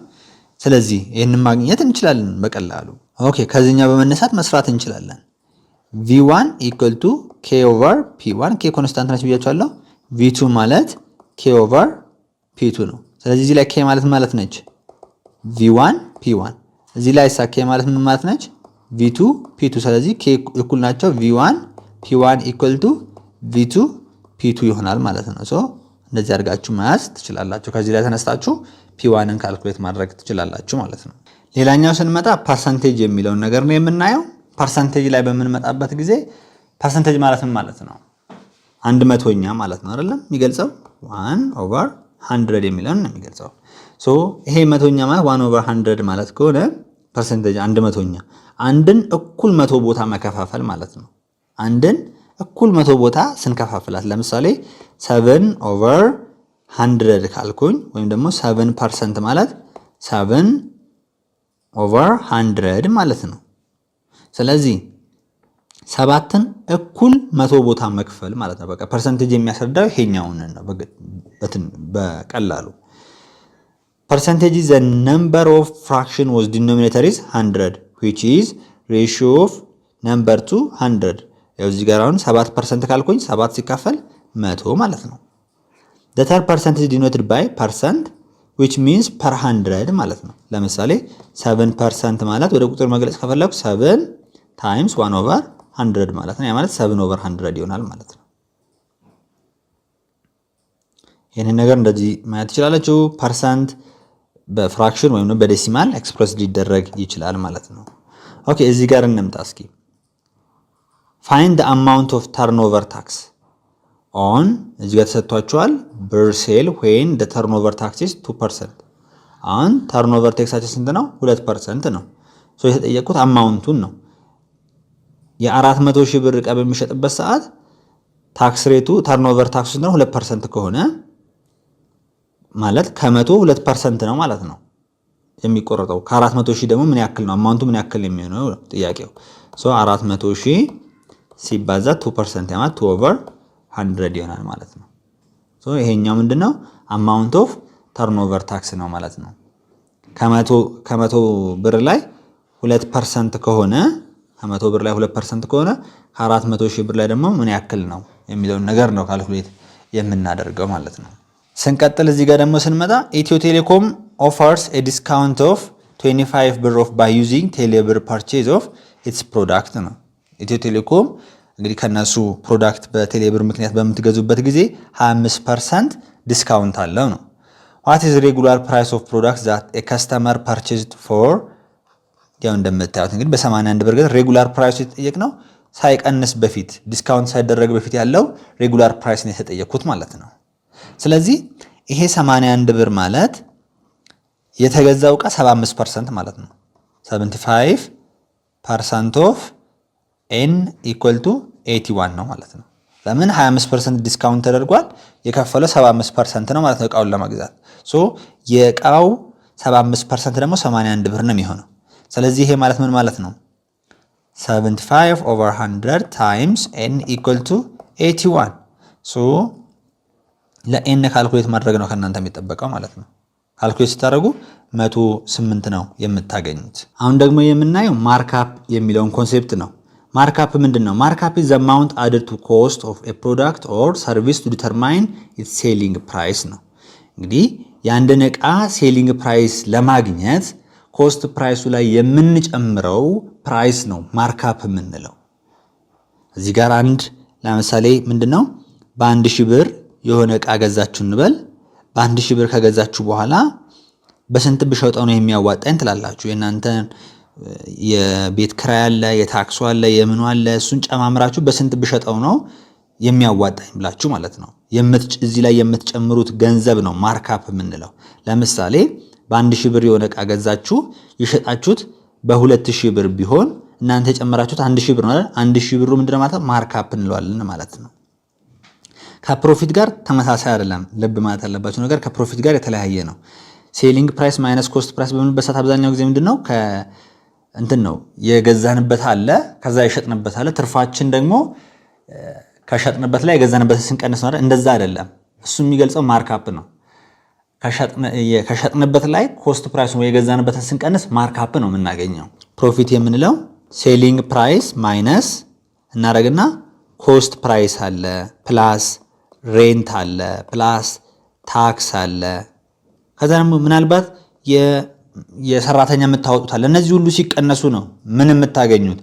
A: ስለዚህ ይሄንን ማግኘት እንችላለን በቀላሉ። ኦኬ ከዚህኛው በመነሳት መስራት እንችላለን። V1 equal to K over P1 K ኮንስታንት ነች ብያችኋለሁ። V2 ማለት K over P2 ነው። ስለዚህ እዚህ ላይ K ማለት ነች V1 P1 እዚህ ላይ K ማለት ምን ማለት ነች V2 P2 ስለዚህ K እኩል ናቸው V1 P1 equal to V2 P2 ይሆናል ማለት ነው። ሶ እንደዚህ አድርጋችሁ መያዝ ትችላላችሁ። ከዚህ ላይ ተነስታችሁ P1ን ካልኩሌት ማድረግ ትችላላችሁ ማለት ነው። ሌላኛው ስንመጣ ፐርሰንቴጅ የሚለውን ነገር ነው የምናየው። ፐርሰንቴጅ ላይ በምንመጣበት ጊዜ ፐርሰንቴጅ ማለት ምን ማለት ነው? 100ኛ ማለት ነው አይደለም የሚገልጸው 1/100 የሚለውን ነው የሚገልጸው። ሶ ይሄ 100ኛ ማለት 1/100 ማለት ከሆነ ፐርሰንቴጅ 100ኛ አንድን እኩል 100 ቦታ መከፋፈል ማለት ነው። አንድን እኩል 100 ቦታ ስንከፋፍላት ለምሳሌ 7/100 ካልኩኝ ወይም ደግሞ 7% ማለት 7/100 ማለት ነው። ስለዚህ 7ን እኩል 100 ቦታ መክፈል ማለት ነው። በቃ ፐርሰንቴጅ የሚያስረዳው ይሄኛውን ነው በቀላሉ። percentage is the number of fraction whose denominator is 100 which is ratio of number to 100 ያው እዚህ ጋር አሁን 7% ካልኩኝ 7 ሲካፈል 100 ማለት ነው። the third percent is denoted by percent which means per 100 ማለት ነው። ለምሳሌ 7% ማለት ወደ ቁጥር መግለጽ ከፈለኩ 7 times 1/100 ማለት ነው። ያ ማለት 7/100 ይሆናል ማለት ነው። ይሄንን ነገር እንደዚህ ማየት ትችላላችሁ። ፐርሰንት በፍራክሽን ወይም በዴሲማል ኤክስፕረስ ሊደረግ ይችላል ማለት ነው። ኦኬ እዚህ ጋር እንምጣ እስኪ። find the amount of turnover tax on እዚህ ጋር ተሰጥቷቸዋል per sale when the turnover tax is 2%. አሁን turnover taxaችን ስንት ነው? 2% ነው። ሶ የተጠየቁት አማውንቱን ነው። የ400 ሺህ ብር ዕቃ በሚሸጥበት ሰዓት ታክስ ሬቱ turnover tax ነው 2% ከሆነ ማለት ከ100 2% ነው ማለት ነው የሚቆረጠው። ከ400 ሺህ ደግሞ ምን ያክል ነው አማውንቱ ምን ያክል የሚሆነው ጥያቄው። ሶ 400 ሺህ ሲባዛ 2% ማለት 2/100 ይሆናል ማለት ነው። ሶ ይሄኛው ምንድነው አማውንት ኦፍ ተርኖቨር ታክስ ነው ማለት ነው። ከ100 ብር ላይ 2% ከሆነ ከ100 ብር ላይ 2% ከሆነ ከ400 ሺህ ብር ላይ ደግሞ ምን ያክል ነው የሚለውን ነገር ነው ካልኩሌት የምናደርገው ማለት ነው። ስንቀጥል እዚህ ጋር ደግሞ ስንመጣ ኢትዮ ቴሌኮም offers a discount of 25 ብር off by using ቴሌብር purchase of its product ነው። ኢትዮ ቴሌኮም እንግዲህ ከነሱ ፕሮዳክት በቴሌብር ምክንያት በምትገዙበት ጊዜ 25% ዲስካውንት አለው ነው። what is regular price of products that a customer purchased for ያው እንደምታዩት እንግዲህ በ81 ብር ግን ሬጉላር ፕራይስ የተጠየቅነው ሳይቀንስ በፊት ዲስካውንት ሳይደረግ በፊት ያለው ሬጉላር ፕራይስ ነው የተጠየቁት ማለት ነው። ስለዚህ ይሄ 81 ብር ማለት የተገዛው ዕቃ 75% ማለት ነው። 75% of n equal to 81 ነው ማለት ነው። ለምን 25% ዲስካውንት ተደርጓል የከፈለው 75% ነው ማለት ነው ዕቃውን ለመግዛት። ሶ የዕቃው 75% ደግሞ 81 ብር ነው የሚሆነው። ስለዚህ ይሄ ማለት ምን ማለት ነው 75/100 times n equal to 81 ሶ ለn ካልኩሌት ማድረግ ነው ከናንተ የሚጠበቀው ማለት ነው። ካልኩሌት ስታደርጉ 108 ነው የምታገኙት። አሁን ደግሞ የምናየው ማርክአፕ የሚለውን ኮንሴፕት ነው። ማርክአፕ ምንድነው? ማርክአፕ is the amount added to cost of a product or service to determine its selling price ነው። እንግዲህ የአንድን ዕቃ ሴሊንግ ፕራይስ ለማግኘት ኮስት ፕራይሱ ላይ የምንጨምረው ፕራይስ ነው ማርክአፕ የምንለው። እዚህ ጋር አንድ ለምሳሌ ምንድነው በ1000 ብር የሆነ ዕቃ ገዛችሁ እንበል። በ1000 ብር ከገዛችሁ በኋላ በስንት ብሸጠው ነው የሚያዋጣኝ ትላላችሁ። የናንተ የቤት ክራይ አለ፣ የታክሱ አለ፣ የምኑ አለ፣ እሱን ጨማምራችሁ በስንት ብሸጠው ነው የሚያዋጣኝ ብላችሁ ማለት ነው። እዚህ ላይ የምትጨምሩት ገንዘብ ነው ማርካፕ የምንለው። ለምሳሌ በ1000 ብር የሆነ ዕቃ ገዛችሁ የሸጣችሁት በ2000 ብር ቢሆን እናንተ የጨመራችሁት 1000 ብር ነው አይደል? 1000 ብሩ ምንድነው ማለት ማርካፕ እንለዋለን ማለት ነው። ከፕሮፊት ጋር ተመሳሳይ አይደለም። ልብ ማለት ያለባችሁ ነገር ከፕሮፊት ጋር የተለያየ ነው። ሴሊንግ ፕራይስ ማይነስ ኮስት ፕራይስ በምንበት ሰዓት አብዛኛው ጊዜ ምንድነው እንትን ነው የገዛንበት አለ፣ ከዛ የሸጥንበት አለ። ትርፋችን ደግሞ ከሸጥንበት ላይ የገዛንበት ስንቀንስ ነው። እንደዛ አይደለም። እሱ የሚገልጸው ማርካፕ ነው። ከሸጥንበት ላይ ኮስት ፕራይስ ወይ የገዛንበትን ስንቀንስ ማርካፕ ነው የምናገኘው። ፕሮፊት የምንለው ሴሊንግ ፕራይስ ማይነስ እናደርግና ኮስት ፕራይስ አለ ፕላስ ሬንት አለ ፕላስ ታክስ አለ። ከዛ ደግሞ ምናልባት የሰራተኛ የምታወጡት አለ። እነዚህ ሁሉ ሲቀነሱ ነው ምን የምታገኙት?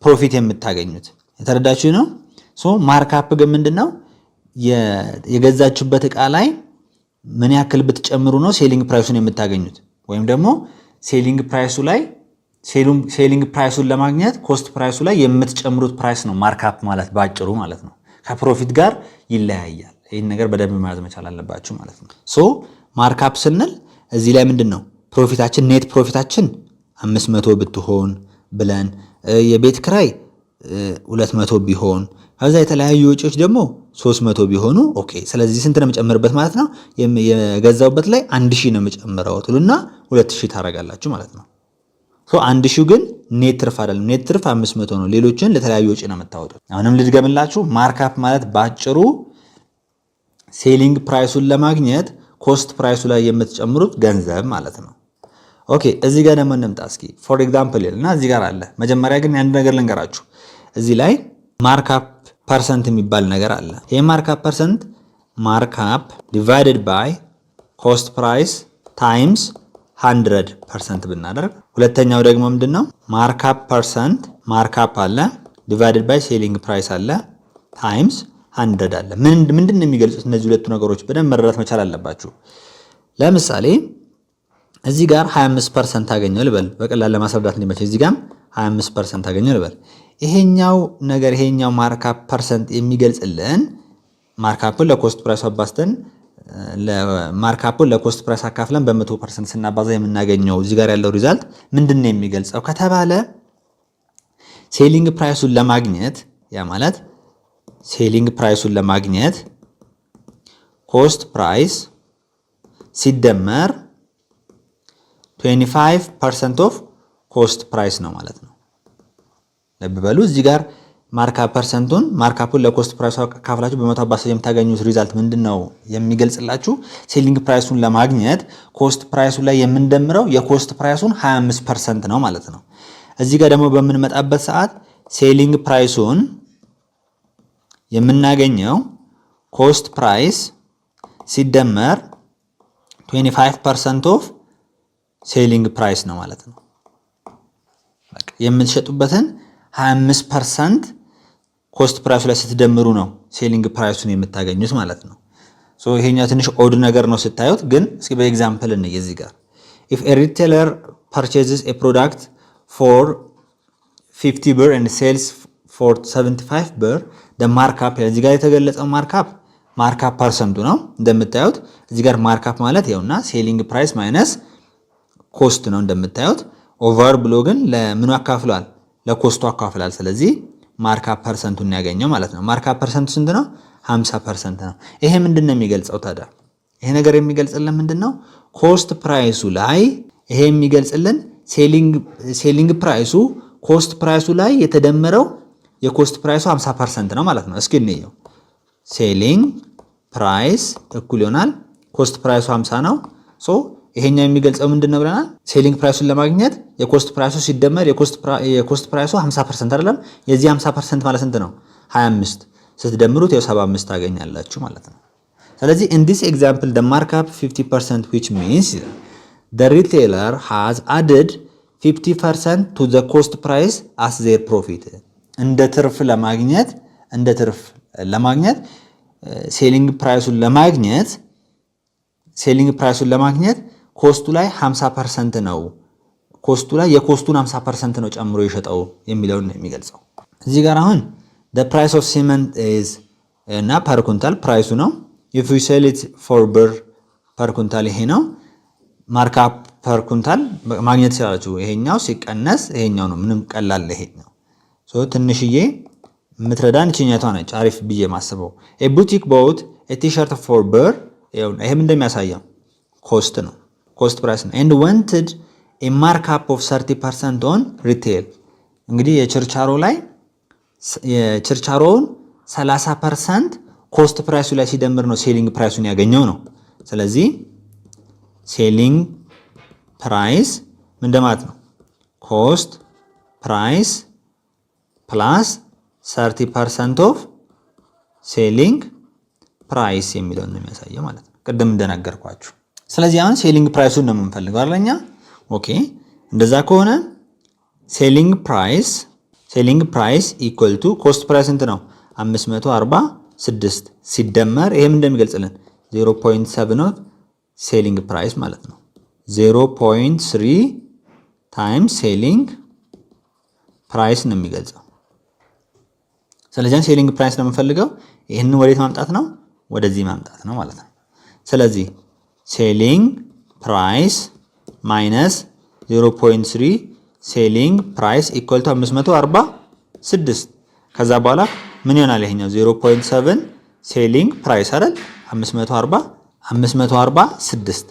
A: ፕሮፊት የምታገኙት። የተረዳችሁ ነው። ማርካፕ ግን ምንድነው? የገዛችሁበት ዕቃ ላይ ምን ያክል ብትጨምሩ ነው ሴሊንግ ፕራይሱን የምታገኙት? ወይም ደግሞ ሴሊንግ ፕራይሱን ለማግኘት ኮስት ፕራይሱ ላይ የምትጨምሩት ፕራይስ ነው ማርካፕ ማለት ባጭሩ ማለት ነው። ከፕሮፊት ጋር ይለያያል። ይህን ነገር በደንብ መያዝ መቻል አለባችሁ ማለት ነው። ማርካፕ ስንል እዚህ ላይ ምንድነው ፕሮፊታችን ኔት ፕሮፊታችን 500 ብትሆን ብለን የቤት ክራይ 200 ቢሆን ከዛ የተለያዩ ወጪዎች ደግሞ 300 ቢሆኑ ኦኬ። ስለዚህ ስንት ነው የምጨምርበት ማለት ነው? የገዛውበት ላይ 1000 ነው የምጨምረው ትሉና 2000 ታረጋላችሁ ማለት ነው። 1000 ግን ኔት ትርፍ አይደለም። ኔት ትርፍ 500 ነው። ሌሎችን ለተለያዩ ወጪ ነው የምታወጡት። አሁንም ልድገምላችሁ። ማርካፕ ማለት ባጭሩ ሴሊንግ ፕራይሱን ለማግኘት ኮስት ፕራይሱ ላይ የምትጨምሩት ገንዘብ ማለት ነው። ኦኬ እዚህ ጋር ደግሞ እንምጣ እስኪ። ፎር ኤግዛምፕል እና እዚህ ጋር አለ። መጀመሪያ ግን አንድ ነገር ልንገራችሁ። እዚህ ላይ ማርካፕ ፐርሰንት የሚባል ነገር አለ። ይሄ ማርካፕ ፐርሰንት ማርካፕ ዲቫይድድ ባይ ኮስት ፕራይስ ታይምስ 100% ብናደርግ፣ ሁለተኛው ደግሞ ምንድነው ማርካፕ ፐርሰንት ማርካፕ አለ ዲቫይድድ ባይ ሴሊንግ ፕራይስ አለ ታይምስ 100 አለ። ምንድን ነው የሚገልጹት እነዚህ ሁለቱ ነገሮች? በደንብ መረዳት መቻል አለባችሁ። ለምሳሌ እዚህ ጋር 25% አገኘው ልበል፣ በቀላል ለማስረዳት እንዲመች። እዚህ ጋርም 25% አገኘው ልበል። ይሄኛው ማርካፕ ፐርሰንት የሚገልጽልን ማርካፑን ለኮስት ፕራይስ አባስተን ማርካፑን ለኮስት ፕራይስ አካፍለን በ100% ስናባዛ የምናገኘው እዚህ ጋር ያለው ሪዛልት ምንድነው የሚገልጸው ከተባለ ሴሊንግ ፕራይሱን ለማግኘት ያ ማለት ሴሊንግ ፕራይሱን ለማግኘት ኮስት ፕራይስ ሲደመር 25% ኦፍ ኮስት ፕራይስ ነው ማለት ነው። ልብ በሉ እዚህ ጋር ማርካፑን ለኮስት ፕራይሱ ካፍላችሁ በ100 የምታገኙት ሪዛልት ምንድነው የሚገልጽላችሁ? ሴሊንግ ፕራይሱን ለማግኘት ኮስት ፕራይሱ ላይ የምንደምረው የኮስት ፕራይሱን 25% ነው ማለት ነው። እዚህ ጋር ደግሞ በምንመጣበት ሰዓት ሴሊንግ ፕራይሱን የምናገኘው ኮስት ፕራይስ ሲደመር 25% ኦፍ ሴሊንግ ፕራይስ ነው ማለት ነው። በቃ የምትሸጡበትን 25% ኮስት ፕራይሱ ላይ ስትደምሩ ነው ሴሊንግ ፕራይሱን የምታገኙት ማለት ነው። ይሄኛው ትንሽ ኦድ ነገር ነው ስታዩት፣ ግን እስኪ በኤግዛምፕል እንይ። እዚህ ጋር if a retailer purchases a product for 50 ብር and sells for 75 ብር the markup እዚህ ጋር የተገለጸው ማርካፕ ፐርሰንቱ ነው። እንደምታዩት እዚህ ጋር ማርካፕ ማለት ይኸውና ሴሊንግ ፕራይስ ማይነስ ኮስት ነው እንደምታዩት። ኦቨር ብሎ ግን ለምኑ አካፍሏል? ለኮስቱ አካፍሏል። ስለዚህ ማርካፕ ፐርሰንቱን ያገኘው ማለት ነው። ማርካፕ ፐርሰንቱ ስንት ነው? 50% ነው። ይሄ ምንድነው የሚገልጸው ታዲያ? ይሄ ነገር የሚገልጽልን ምንድነው? ኮስት ፕራይሱ ላይ ይሄ የሚገልጽልን ሴሊንግ ፕራይሱ ኮስት ፕራይሱ ላይ የተደመረው የኮስት ፕራይሱ 50% ነው ማለት ነው። እስኪ እንየው። ሴሊንግ ፕራይስ እኩል ይሆናል ኮስት ፕራይሱ 50 ነው። ይሄኛው የሚገልጸው ምንድነው ብለናል? ሴሊንግ ፕራይሱን ለማግኘት የኮስት ፕራይሱ ሲደመር የኮስት ፕራይሱ 50% አይደለም? የዚህ 50% ማለት ስንት ነው? 25 ስትደምሩት 75 ታገኛላችሁ ማለት ነው። ስለዚህ in this example the markup 50% which means the retailer has added 50% to the cost price as their profit. እንደ ትርፍ ለማግኘት ሴሊንግ ፕራይሱን ለማግኘት ኮስቱ ላይ 50% ነው። ኮስቱ ላይ የኮስቱን 50% ነው ጨምሮ የሸጠው የሚለውን ነው የሚገልጸው። እዚህ ጋር አሁን the price of cement is እና ፐር ኩንታል ፕራይሱ ነው። if we sell it for ብር ፐር ኩንታል ይሄ ነው። ማርካፕ ፐር ኩንታል ማግኘት ይችላልችሁ። ይሄኛው ሲቀነስ ይሄኛው ነው። ምንም ቀላል ይሄኛው ትንሽዬ የምትረዳን እቺኛቷ ነች አሪፍ ብዬ ማስበው። a boutique bought a t-shirt for ብር ይሄም እንደሚያሳየው ኮስት ነው። ኮስት ፕራይስ ነው and wanted a markup of 30% on retail። እንግዲህ የችርቻሮውን 30% ኮስት ፕራይሱ ላይ ሲደምር ነው ሴሊንግ ፕራይሱን ያገኘው ነው። ስለዚህ ሴሊንግ ፕራይስ ምን እንደማለት ነው? ኮስት ፕራይስ ፕላስ 30% ኦፍ ሴሊንግ ፕራይስ የሚለውን ነው የሚያሳየው ማለት ነው፣ ቅድም እንደነገርኳችሁ። ስለዚህ አሁን ሴሊንግ ፕራይሱን ነው የምንፈልገው አይደለኛ? ኦኬ እንደዛ ከሆነ ሴሊንግ ፕራይስ ኢኳል ቱ ኮስት ፕራይስ እንት ነው 546 ሲደመር ይሄም እንደሚገልጽልን 0.7 ነው ሴሊንግ ፕራይስ ማለት ነው። 0.3 ታይምስ ሴሊንግ ፕራይስ ነው የሚገልጸው። ስለዚህ ሴሊንግ ፕራይስ ነው የምንፈልገው። ይህንን ወዴት ማምጣት ነው? ወደዚህ ማምጣት ነው ማለት ነው። ስለዚህ ሴሊንግ ፕራይስ ማይነስ 0.3 ሴሊንግ ፕራይስ ኢኳል ቱ 546 ከዛ በኋላ ምን ይሆናል? ይሄኛው 0.7 ሴሊንግ ፕራይስ አይደል? 546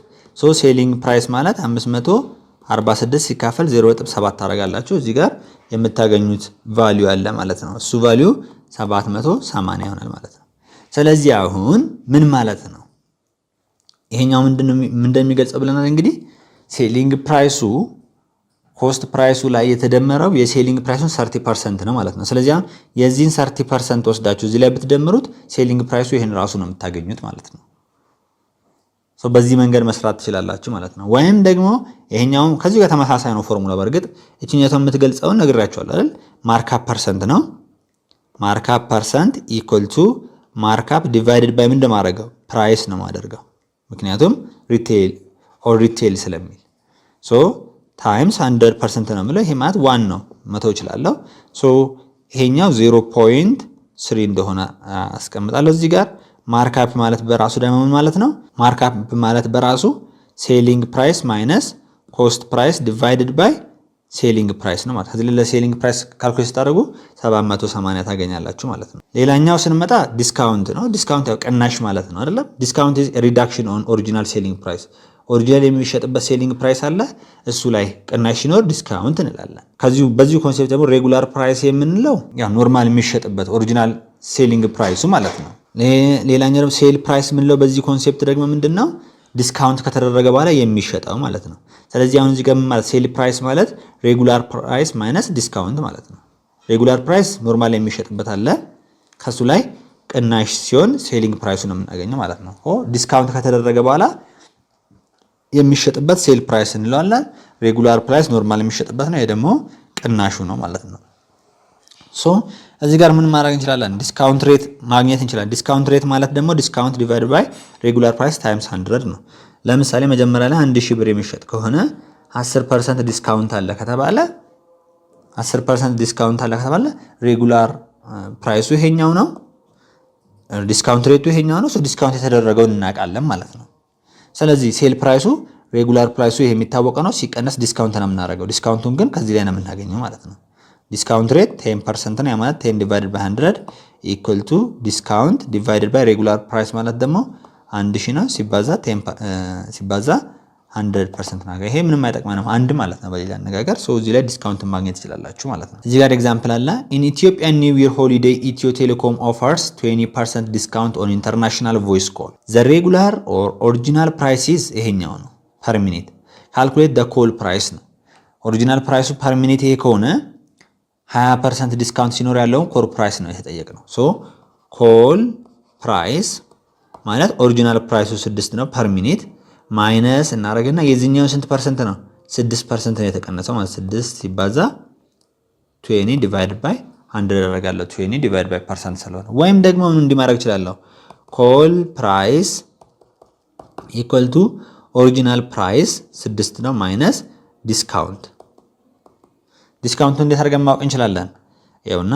A: ሴሊንግ ፕራይስ ማለት 546 ሲካፈል 0.7 ታደርጋላችሁ። እዚህ ጋር የምታገኙት ቫልዩ አለ ማለት ነው። እሱ ቫልዩ 780 ይሆናል ማለት ነው። ስለዚህ አሁን ምን ማለት ነው? ይሄኛው ምንድነው እንደሚገልጸው ብለናል። እንግዲህ ሴሊንግ ፕራይሱ ኮስት ፕራይሱ ላይ የተደመረው የሴሊንግ ፕራይሱን 30% ነው ማለት ነው። ስለዚህ አሁን የዚህን 30% ወስዳችሁ እዚህ ላይ ብትደምሩት ሴሊንግ ፕራይሱ ይሄን ራሱ ነው የምታገኙት ማለት ነው። በዚህ መንገድ መስራት ትችላላችሁ ማለት ነው። ወይም ደግሞ ይሄኛውም ከዚህ ጋር ተመሳሳይ ነው ፎርሙላ። በእርግጥ እቺኛቷ የምትገልጸውን ነግራችኋለሁ አይደል? ማርካፕ ፐርሰንት ነው። ማርካፕ ፐርሰንት ኢኳል ቱ ማርካፕ ዲቫይድድ ባይ ምን እንደማደርገው ፕራይስ ነው ማደርገው፣ ምክንያቱም ሪቴል ስለሚል ታይምስ 100% ነው የምለው። ይሄ ማለት 1 ነው 100 እችላለሁ። ይሄኛው 0.3 እንደሆነ አስቀምጣለሁ እዚህ ጋር። ማርካፕ ማለት በራሱ ደግሞ ምን ማለት ነው? ማርካፕ ማለት በራሱ ሴሊንግ ፕራይስ ማይነስ ኮስት ፕራይስ ዲቫይድድ ባይ ሴሊንግ ፕራይስ ነው ማለት። ከዚህ ለሴሊንግ ፕራይስ ካልኩሌት ስታደርጉ 780 ታገኛላችሁ ማለት ነው። ሌላኛው ስንመጣ ዲስካውንት ነው። ዲስካውንት ያው ቅናሽ ማለት ነው አይደለም? ዲስካውንት ኢዝ ሪዳክሽን ኦን ኦሪጂናል ሴሊንግ ፕራይስ። ኦሪጂናል የሚሸጥበት ሴሊንግ ፕራይስ አለ፣ እሱ ላይ ቅናሽ ሲኖር ዲስካውንት እንላለን። በዚሁ ኮንሴፕት ደግሞ ሬጉላር ፕራይስ የምንለው ያው ኖርማል የሚሸጥበት ኦሪጂናል ሴሊንግ ፕራይሱ ማለት ነው። ሌላኛው ደግሞ ሴል ፕራይስ የምንለው በዚህ ኮንሴፕት ደግሞ ምንድነው? ዲስካውንት ከተደረገ በኋላ የሚሸጠው ማለት ነው። ስለዚህ አሁን እዚህ ጋር ማለት ሴል ፕራይስ ማለት ሬጉላር ፕራይስ ማይነስ ዲስካውንት ማለት ነው። ሬጉላር ፕራይስ ኖርማል የሚሸጥበት አለ፣ ከሱ ላይ ቅናሽ ሲሆን ሴሊንግ ፕራይሱ ነው የምናገኘው ማለት ነው። ዲስካውንት ከተደረገ በኋላ የሚሸጥበት ሴል ፕራይስ እንለዋለን። ሬጉላር ፕራይስ ኖርማል የሚሸጥበት ነው፣ ይሄ ደግሞ ቅናሹ ነው ማለት ነው። እዚህ ጋር ምን ማድረግ እንችላለን? ዲስካውንት ሬት ማግኘት እንችላለን። ዲስካውንት ሬት ማለት ደግሞ ዲስካውንት ዲቫይድ ባይ ሬጉላር ፕራይስ ታይምስ 100 ነው። ለምሳሌ መጀመሪያ ላይ 1000 ብር የሚሸጥ ከሆነ 10% ዲስካውንት አለ ከተባለ 10% ዲስካውንት አለ ከተባለ ሬጉላር ፕራይሱ ይሄኛው ነው፣ ዲስካውንት ሬቱ ይሄኛው ነው። ዲስካውንት የተደረገውን እናውቃለን ማለት ነው። ስለዚህ ሴል ፕራይሱ ሬጉላር ፕራይሱ ይሄ የሚታወቀው ነው፣ ሲቀነስ ዲስካውንት ነው የምናደርገው። ዲስካውንቱን ግን ከዚህ ላይ ነው የምናገኘው ማለት ነው። ዲስካውንት ሬት 10% ነው። ያ ማለት 10 ዲቫይድድ ባይ 100 ኢኳል ቱ ዲስካውንት ዲቫይድድ ባይ ሬጉላር ፕራይስ ማለት ደግሞ 1000 ነው ሲባዛ 100% ነው። ይሄ ምንም አይጠቅመንም አንድ ማለት ነው በሌላ አነጋገር። እዚህ ላይ ዲስካውንት ማግኘት ትችላላችሁ ማለት ነው። እዚህ ጋር ኤግዛምፕል አለ። ኢን ኢትዮጵያ ኒው ይር ሆሊዴይ ኢትዮ ቴሌኮም ኦፈርስ 20% ዲስካውንት ኦን ኢንተርናሽናል ቮይስ ኮል ዘ ሬጉላር ኦር ኦሪጂናል ፕራይስ ይሄኛው ነው ፐር ሚኒት። ካልኩሌት ደ ኮል ፕራይስ ነው። ኦሪጂናል ፕራይሱ ፐር ሚኒት ይሄ ከሆነ 20% ዲስካውንት ሲኖር ያለውን ኮል ፕራይስ ነው የተጠየቅነው። ኮል ፕራይስ ማለት ኦሪጂናል ፕራይሱ 6 ነው ፐር ሚኒት ማይነስ እናደርግና የዚህኛው ስንት ፐርሰንት ነው? 6% ነው የተቀነሰው ማለት 6 ሲባዛ 20 ዲቫይድ ባይ 100 ያደርጋለሁ። 20 ዲቫይድ ባይ ፐርሰንት ስለሆነ ወይም ደግሞ ምን እንዲማድረግ እችላለሁ? ኮል ፕራይስ ኢኳል ቱ ኦሪጂናል ፕራይስ 6 ነው ማይነስ ዲስካውንት። ዲስካውንቱ እንዴት አድርገን ማወቅ እንችላለን? ይኸውና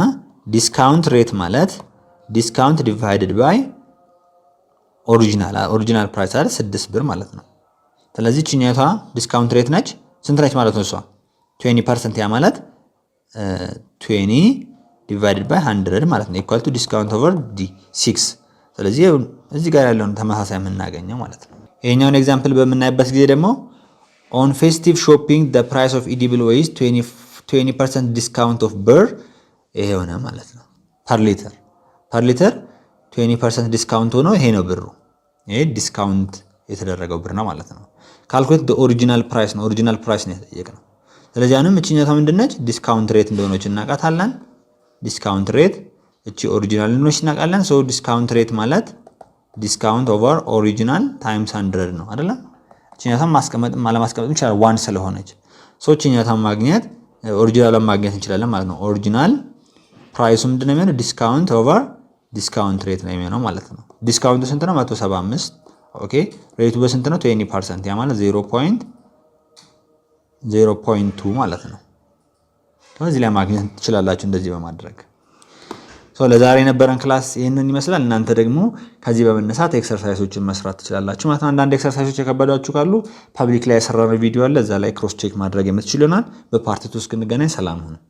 A: ዲስካውንት ሬት ማለት ዲስካውንት ዲቫይድድ ባይ ኦሪጂናል ፕራይስ አይደል 6 ብር ማለት ነው። ስለዚህ እቺኛቷ ዲስካውንት ሬት ነች። ስንት ነች ማለት ነው? እሷ 20% ያ ማለት 20 ዲቫይድድ ባይ 100 ማለት ነው ኢኳል ቱ ዲስካውንት ኦቨር ዲ 6። ስለዚህ እዚህ ጋር ያለውን ተመሳሳይ የምናገኘው ማለት ነው። ይሄኛውን ኤግዛምፕል በምናይበት ጊዜ ደግሞ ኦን ፌስቲቭ ሾፒንግ the price of edible waste 20% ዲስካውንት ኦፍ ብር ይሄ ሆነ ማለት ነው። ፐር ሊትር 20% ዲስካውንት ሆኖ ይሄ ነው ብሩ። ይሄ ዲስካውንት የተደረገው ብር ነው ማለት ነው። ካልኩሌት the ኦሪጂናል ፕራይስ ነው። ኦሪጂናል ፕራይስ ነው የተጠየቅነው። ስለዚህ አሁንም እቺኛቷ ምንድነች? ዲስካውንት ሬት እንደሆነች እናውቃታለን። ዲስካውንት ሬት እቺ ኦሪጂናል እንደሆነች እናውቃለን። ሶ ዲስካውንት ሬት ማለት ዲስካውንት ኦቨር ኦሪጂናል ታይምስ 100 ነው አይደለ? እቺኛቷን ማስቀመጥም አለማስቀመጥም ይችላል ዋን ስለሆነች። ሶ እቺኛቷን ማግኘት ኦሪጂናሏን ማግኘት እንችላለን ማለት ነው። ኦሪጂናል ፕራይሱ ምንድነው የሚሆነው? ዲስካውንት ኦቨር ዲስካውንት ሬት ነው የሚሆነው ማለት ነው። ዲስካውንቱ ስንት ነው? 175 ኦኬ። ሬቱ በስንት ነው? 20%። ያ ማለት 0.2 ማለት ነው። ስለዚህ ላይ ማግኘት ትችላላችሁ እንደዚህ በማድረግ። ለዛሬ የነበረን ክላስ ይህንን ይመስላል። እናንተ ደግሞ ከዚህ በመነሳት ኤክሰርሳይሶችን መስራት ትችላላችሁ ማለት ነው። አንዳንድ ኤክሰርሳይሶች የከበዳችሁ ካሉ ፐብሊክ ላይ የሰራነው ቪዲዮ አለ፣ እዛ ላይ ክሮስ ቼክ ማድረግ የምትችሉ ይሆናል። በፓርት 2 እስክንገናኝ ሰላም ሁኑ።